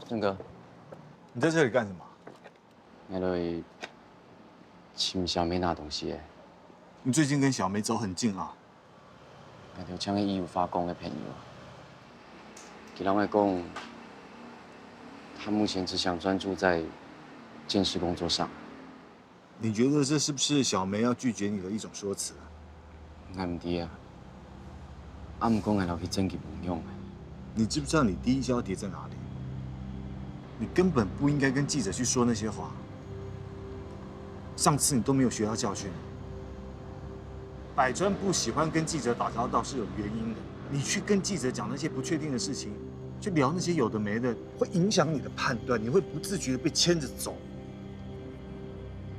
郑哥，你在这里干什么？我来请小梅拿东西。你最近跟小梅走很近啊？那条像个义务发工的朋友，给人来讲，他目前只想专注在监视工作上。你觉得这是不是小梅要拒绝你的一种说辞？那唔对啊，唔讲係留去證據無用嘅。你知不知道你第一焦跌在哪里？你根本不应该跟记者去说那些话。上次你都没有学到教训。百川不喜欢跟记者打交道是有原因的。你去跟记者讲那些不确定的事情，去聊那些有的没的，会影响你的判断，你会不自觉的被牵着走。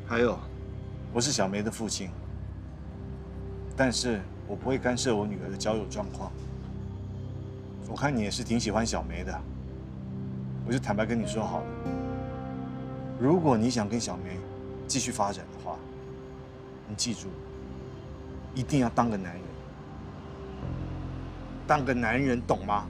还有，我是小梅的父亲，但是我不会干涉我女儿的交友状况。我看你也是挺喜欢小梅的，我就坦白跟你说好了，如果你想跟小梅继续发展的话，你记住，一定要当个男人，当个男人，懂吗？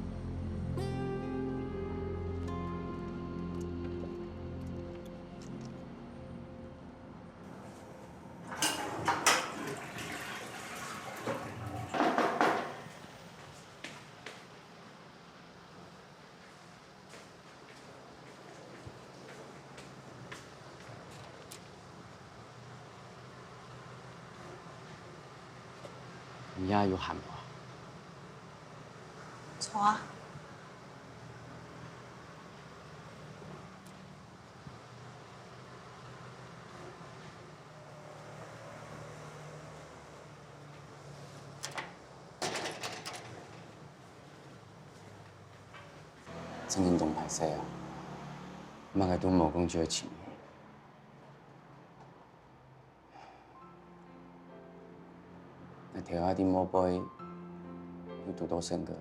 你丫有喊吗？错啊。真正懂歹勢啊！莫個都無講絕情。那條下啲魔杯有多多深個？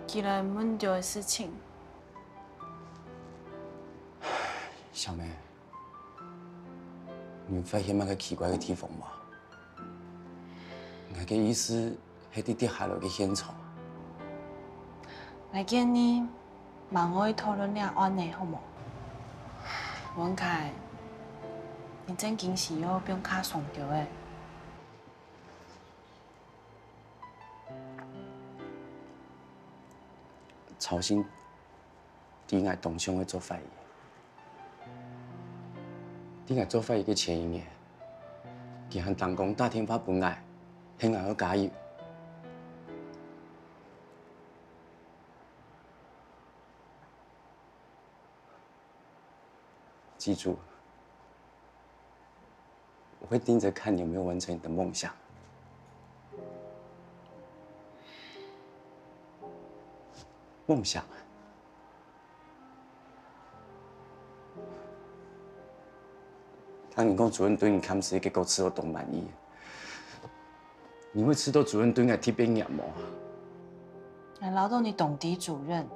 既然問到的事情，小梅，你發現那個奇怪的地方嗎？我嘅意思係啲跌下來嘅現場。我建議慢我去討論呢個案例好冇？文凱，你正經是要變卡鬆掉誒。曹鑫啲嗌動向去做法醫，啲嗌做法醫嘅前一年，佢向當工打電話本嗌，希望我加油。記住，我會盯着看你有沒有完成你的夢想。夢想。當你講主任對你看時，結果吃到都滿意，你會吃到主任對我貼邊眼嗎？我勞到你懂啲主任。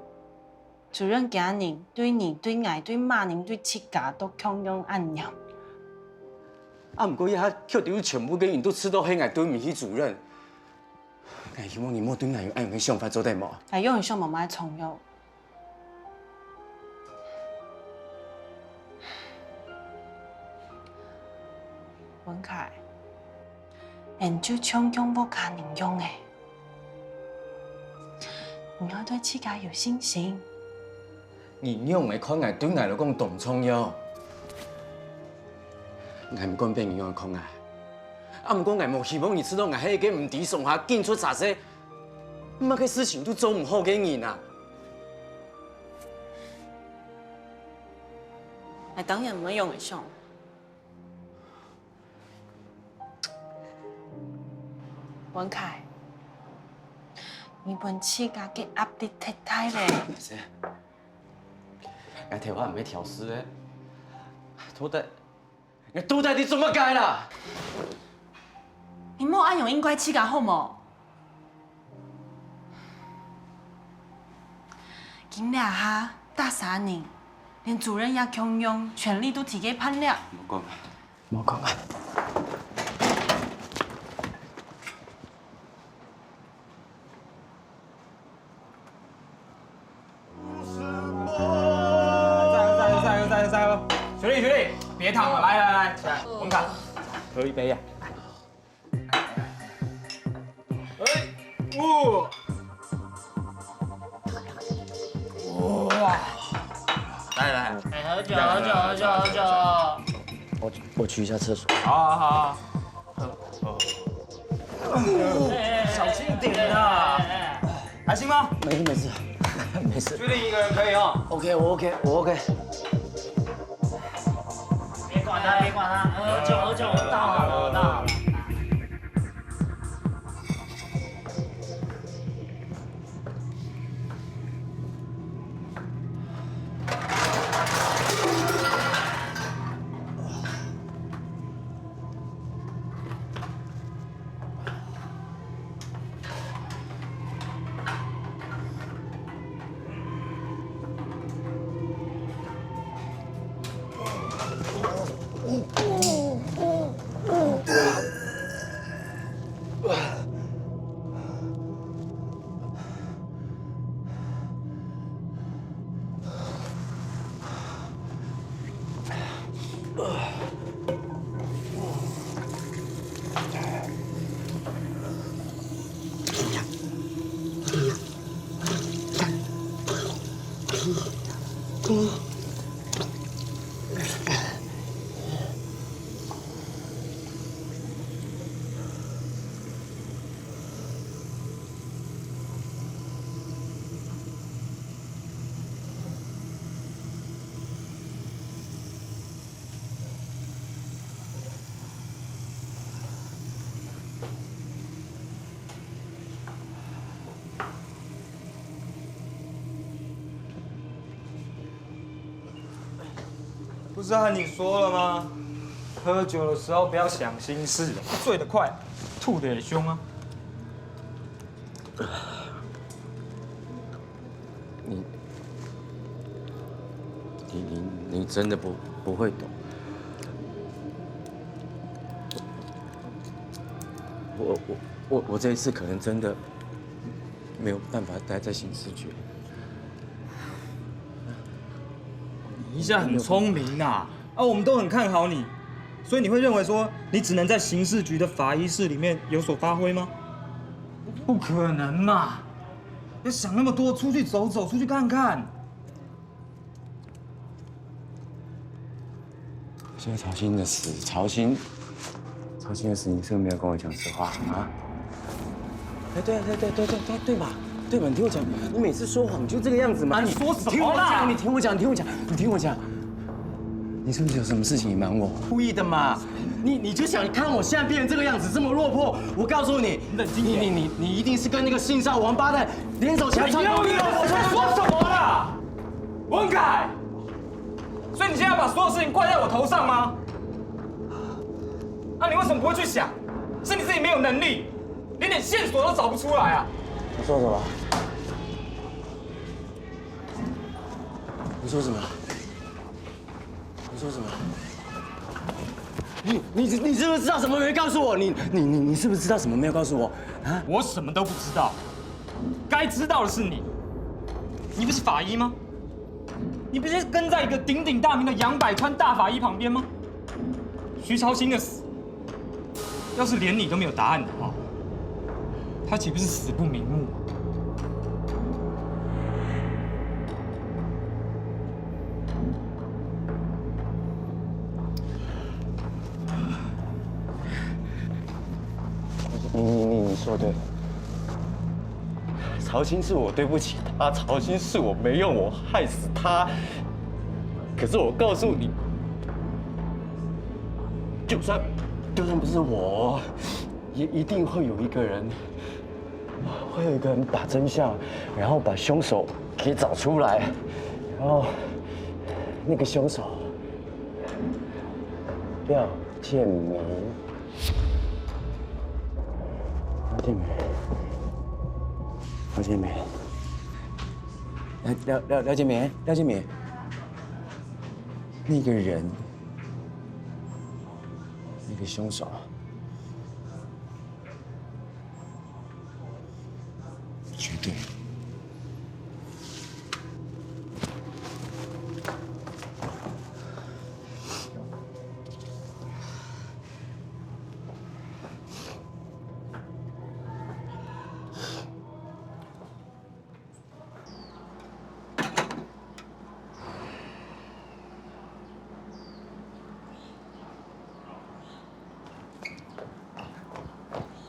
主任今年對你、對我、對罵人、對七家都強用按樣。啊，唔過一下扣掉全部嘅人都吃到黑眼對唔起主任。我希望你莫對我有按樣嘅想法做得冇。係用你想慢慢重用。文凱，研究強用不可能用誒，你要對七家有信心。你用嘅看愛對我來講同重要，我唔講俾你用看愛，啊唔過我冇希望你知道我係一個唔抵送下見出啥事，乜嘅事情都做唔好嘅人啊！我當然唔會用嚟上。文凱，你本七家嘅壓力太大咧。我條話唔係調試嘅，到底你做乜解啦？你莫按用應該七家好冇？今倆下大3年，連主任也強用，權力都提給判了。冇講啊！学弟，别躺了，来，起来，我们看，喝一杯呀。哇！来，喝酒。我去一下廁所。好。小心一点啊！还行吗？没事。确定一个人可以啊 ？OK， 我 OK。别管他，喝酒，到了。不是和你说了吗？喝酒的时候不要想心事，醉得快，吐得也凶啊。你真的不会懂。我这一次可能真的没有办法待在刑事局。你一向很聪明呐，我们都很看好你，所以你会认为说你只能在刑事局的法医室里面有所发挥吗？不可能嘛！要想那么多，出去走走，出去看看。现在曹鑫的死，曹鑫的死，你是不是没有跟我讲实话啊？哎，对吧？对吧？你听我讲，你每次说谎就这个样子嘛。你说什么啦？你听我讲，你是不是有什么事情隐瞒我？故意的嘛？你就想看我现在变成这个样子，这么落魄？我告诉你，冷静点。你一定是跟那个姓邵王八蛋联手强抢我。我在说什么啦？文凯，所以你现在要把所有事情怪在我头上吗？你为什么不会去想？是你自己没有能力，连点线索都找不出来啊！你说什么？你说什么？你是不是知道什么没告诉我？你是不是知道什么没有告诉我？啊？我什么都不知道，该知道的是你。你不是法医吗？你不是跟在一个鼎鼎大名的杨百川大法医旁边吗？徐朝兴的死，要是连你都没有答案的话，他岂不是死不瞑目？你说对了，曹鑫是我对不起他，曹鑫是我没用，我害死他。可是我告诉你，就算不是我，也一定会有一个人把真相，然后把凶手给找出来，然后那个凶手廖建明。廖建明，那个人，那个凶手，绝对。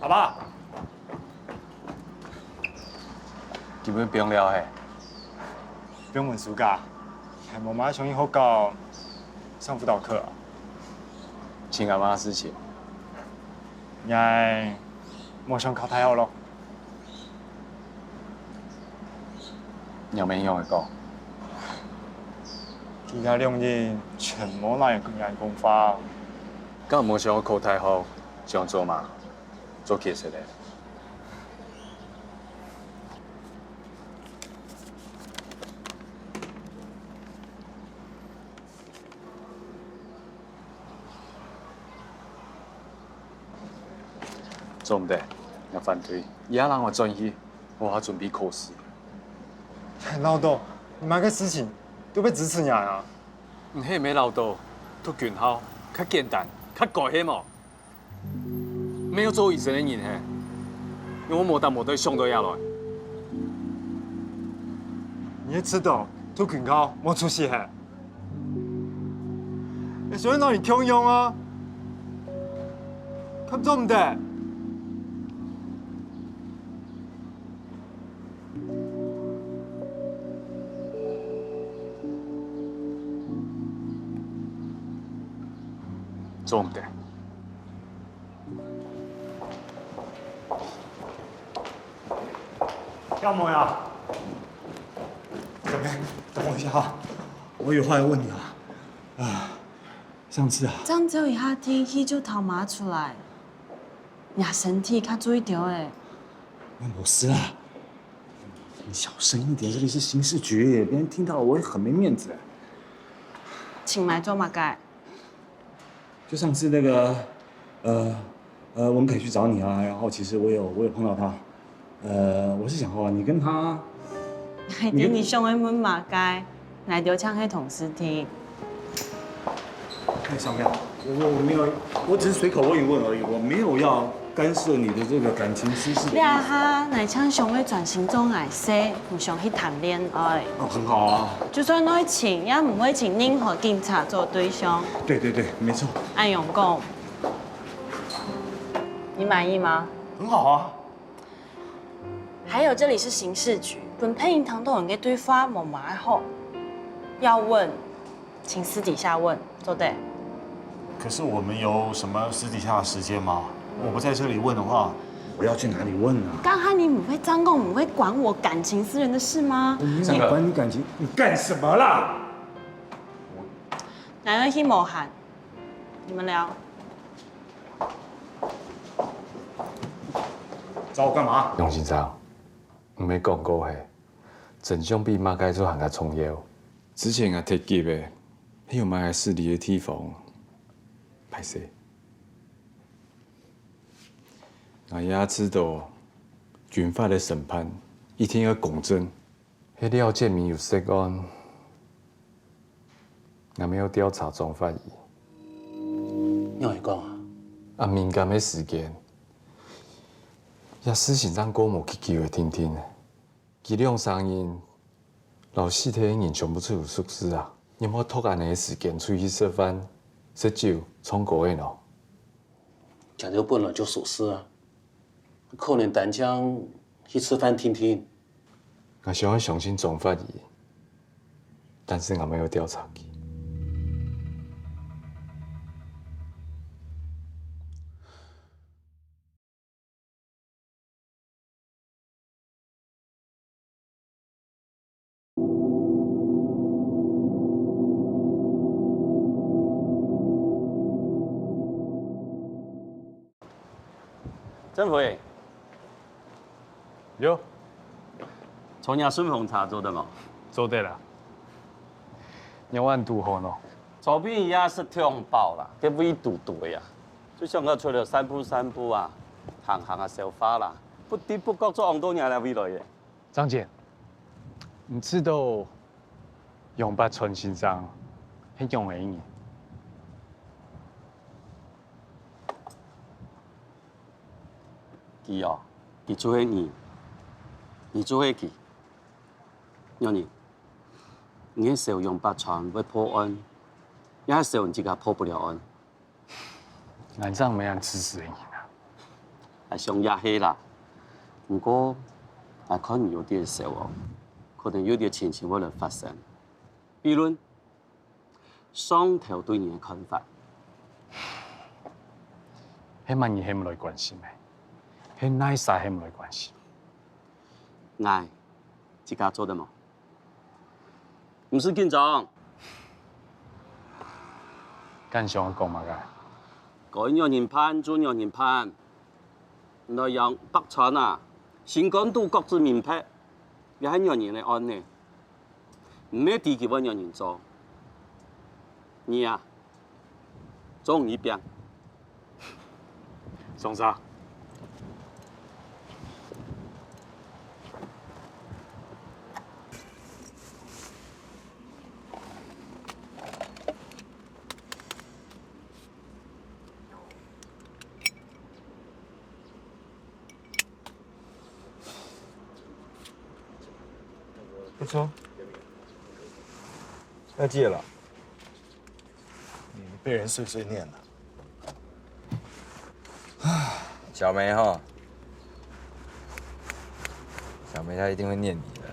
爸爸，基本不用聊嘿，不用问暑假，还无马上去学校上辅导课啊。亲阿妈的事情，应该没想考太好咯。有没用的讲？其他两日全无哪样更难讲法。敢无想考太好，这样做嘛？做解释的。做唔得，要反对。也让我转去，我要准备考试。老豆，你买个事情都被支持人啊！唔系咩老豆，都权好，较简单，较高些嘛。没有做医生的人嘿，因为我冇对想到下来。你也知道，都警告，莫出事嘿。你想让你强用啊？看中唔得？做唔得。要么呀？小梅，等我一下哈，我有话要问你啊。上次啊，漳州一下天气就头麻出来，你身体较注意点诶。我没事啦，你小声一点，这里是刑事局，别人听到我会很没面子。请来做嘛该？就上次那个，文凯去找你啊，然后其实我有碰到他，我是想哦，你跟他，还对你上一门嘛该，来就唱给同事听。哎，小苗，我没有，我只是随口问一问而已，我没有要干涉你的这个感情私事。你啊哈，来唱上会转型做爱说，唔想去谈恋爱。哦，很好啊。就算爱情，也唔会请任何警察做对象。对，没错。按勇讲，你满意吗？很好啊。还有，这里是刑事局，本配银堂都人给对方冇买好，要问，请私底下问，做对。可是我们有什么私底下的时间吗？我不在这里问的话，我要去哪里问啊？刚才你唔会张公，唔会管我感情私人的事吗？我没有管你感情，你干什么啦？两个去某喊，你们聊。找我干嘛？杨先生，唔要讲过嘿，真相比马街做行较重要。之前啊，提及的，迄有马街市里的提防，歹势。我也知道军法的审判一天要公正，迄廖建明有涉案，我们要调查总法医。你会讲啊？啊，敏感的事件，也事情上过无去机会听听。其两三人老四体人全部出有疏失啊！有冇突然的事件出去吃饭、喝酒、冲过的喏？讲究本来就属实啊。可能单枪去吃饭听听。我想要相信总法医，但是我没有调查去。政府诶。有，从nhà顺丰茶做的嘛？做对了。两万度好喏。左边也是通报啦，这位堵的呀。就像我出了散步啊，行啊小花啦，不知不觉做好多年来未来的。张姐，你知道永八川先生很用的呢？佢哦，佢做迄年。你做迄期，让你，你迄时候用八船要破案，你迄时候你自己破不了案。俺这样没人支持你啊。还上也黑啦，不过还可能有点时候，可能有点情形会来发生，比如双头对你的看法。迄万你很唔来关心的，迄奈啥很唔来关心。爱，自家做的嘛，唔是紧张。敢想讲嘛个？该让人判就让人判，那样北川啊，新港都各自明白，也係讓人嚟安呢，唔咩地叫我讓人做，你啊，做一邊。宋生。不错。要戒了。你被人碎碎念了。小梅哈，小梅她一定会念你的。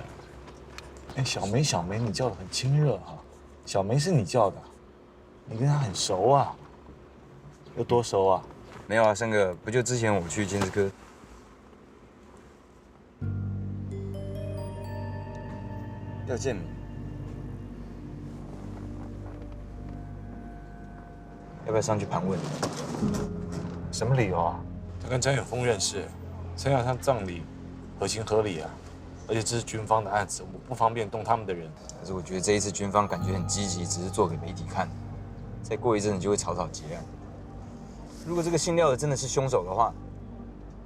哎，小梅，你叫的很亲热哈。小梅是你叫的，你跟她很熟啊？有多熟啊？没有啊，生哥，不就之前我去金丝科，廖建明，要不要上去盘问？什么理由啊？他跟张有峰认识，陈小昌葬礼合情合理啊。而且这是军方的案子，我不方便动他们的人。可是我觉得这一次军方感觉很积极，只是做给媒体看。再过一阵子就会草草结案。如果这个姓廖的真的是凶手的话，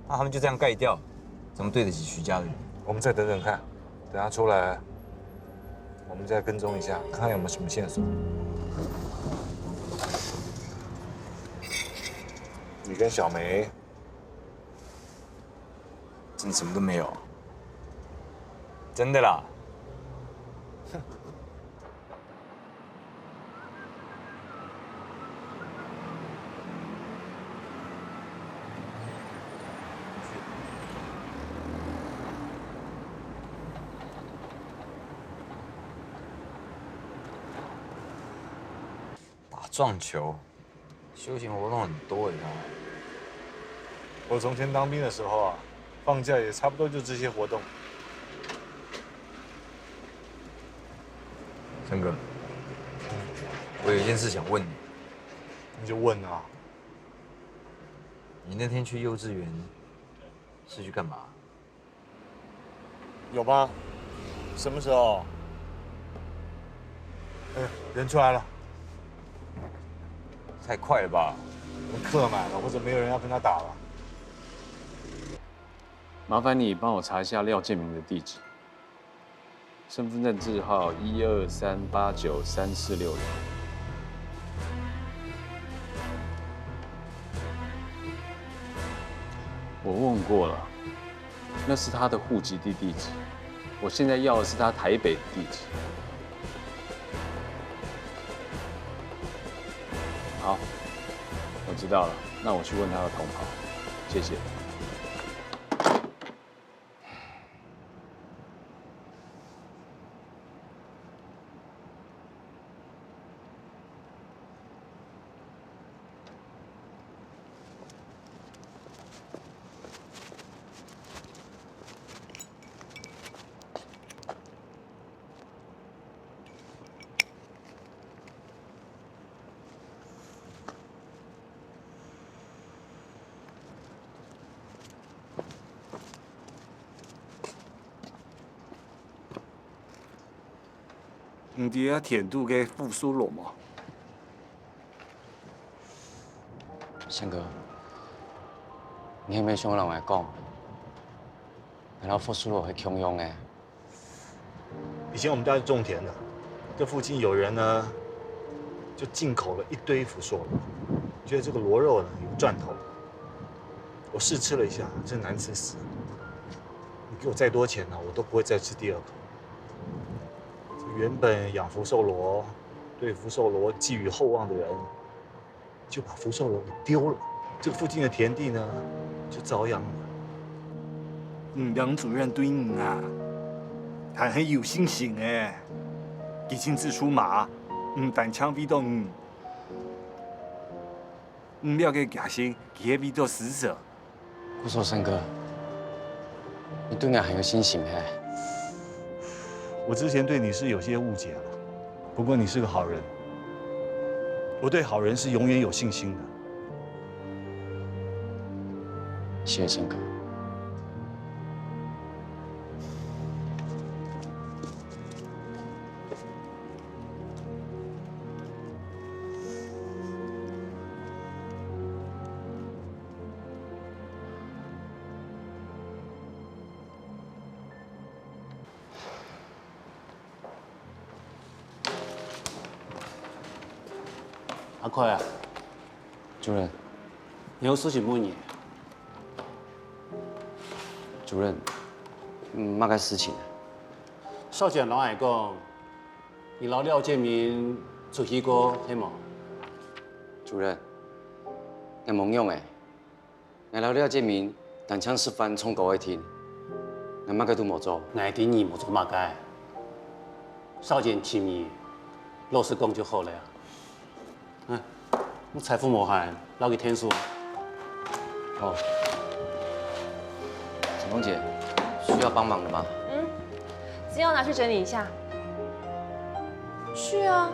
那他们就这样盖掉，怎么对得起徐家的人？我们再等等看，等他出来，我们再跟踪一下，看看有没有什么线索。你跟小梅真的什么都没有？真的啦。打撞球，休闲活动很多，你知道吗？我从前当兵的时候啊，放假也差不多就这些活动。生哥，我有一件事想问你。你就问啊。你那天去幼稚园是去干嘛？有吗？什么时候？哎，人出来了。太快了吧？人客满了，或者没有人要跟他打了。麻烦你帮我查一下廖建明的地址。身份证字号123893460。我问过了，那是他的户籍地地址。我现在要的是他台北的地址。好，我知道了。那我去问他的同袍。谢谢。唔伫啊田渡嘅复苏罗嘛？宪哥，你有没有向人来讲，然后复苏路会穷用诶？以前我们家是种田的，这附近有人呢，就进口了一堆福寿螺，觉得这个螺肉呢有赚头。我试吃了一下，真难吃死了。你给我再多钱呢，我都不会再吃第二口。原本养福寿螺、对福寿螺寄予厚望的人，就把福寿螺给丢了。这附近的田地呢，就遭殃了。梁主任对你啊，他很有信心哎，他亲自出马，但枪逼到你，不要给假心，给逼到死者。我说生哥，你对俺很有信心哎。我之前对你是有些误解了，不过你是个好人，我对好人是永远有信心的。谢谢生哥。阿奎啊，主任，你有事情问你。主任，嘛个事情？少检老爱讲，你老廖建民出去过黑毛？主任，我蒙用诶，我老廖建民单枪示范冲高一听，我乜嘅都冇做。哪一你冇做嘛该？少检请你，老实讲就好了呀。嗯，我财富无限，留给天数。哦，景峰姐，需要帮忙的吗？嗯，资料拿去整理一下。去啊。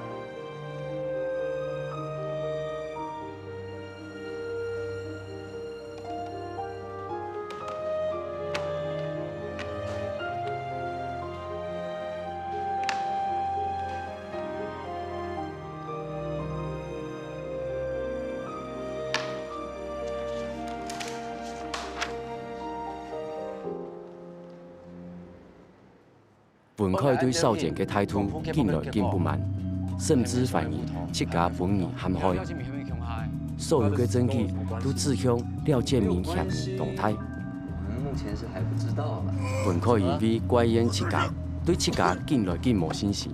文凯对少检嘅态度见来见不慢，甚至怀疑这家本意陷害。所有嘅证据都指向廖建明嫌疑动态。目前是还不知道啦。文凯因为怪验这家，对这家见来见无信心，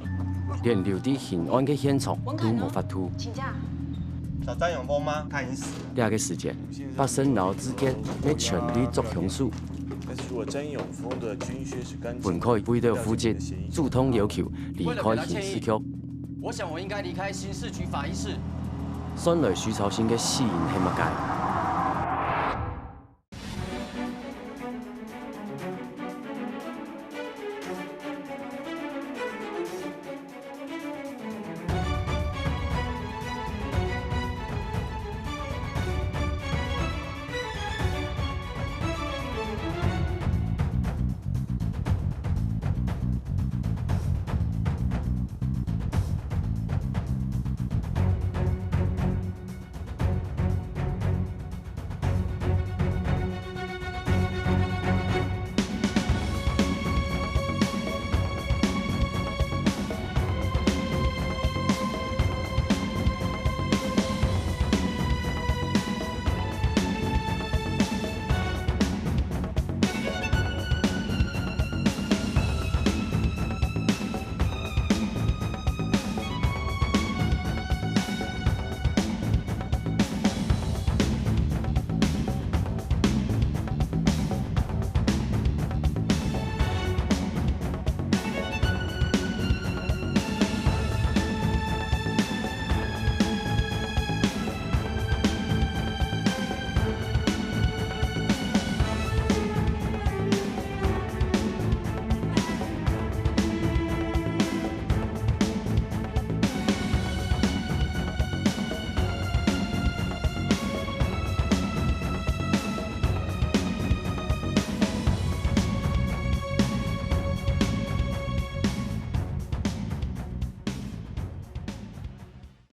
连留伫刑案嘅现场都无法度。请假。找张永峰吗？他已经死了。这个事件发生后之间，要全力捉凶手。但是如果詹永峰的军靴是干净，文凯为了负责，主动要求离开刑事局。我想我应该离开刑事局法医室。选来徐朝新嘅死因系乜解？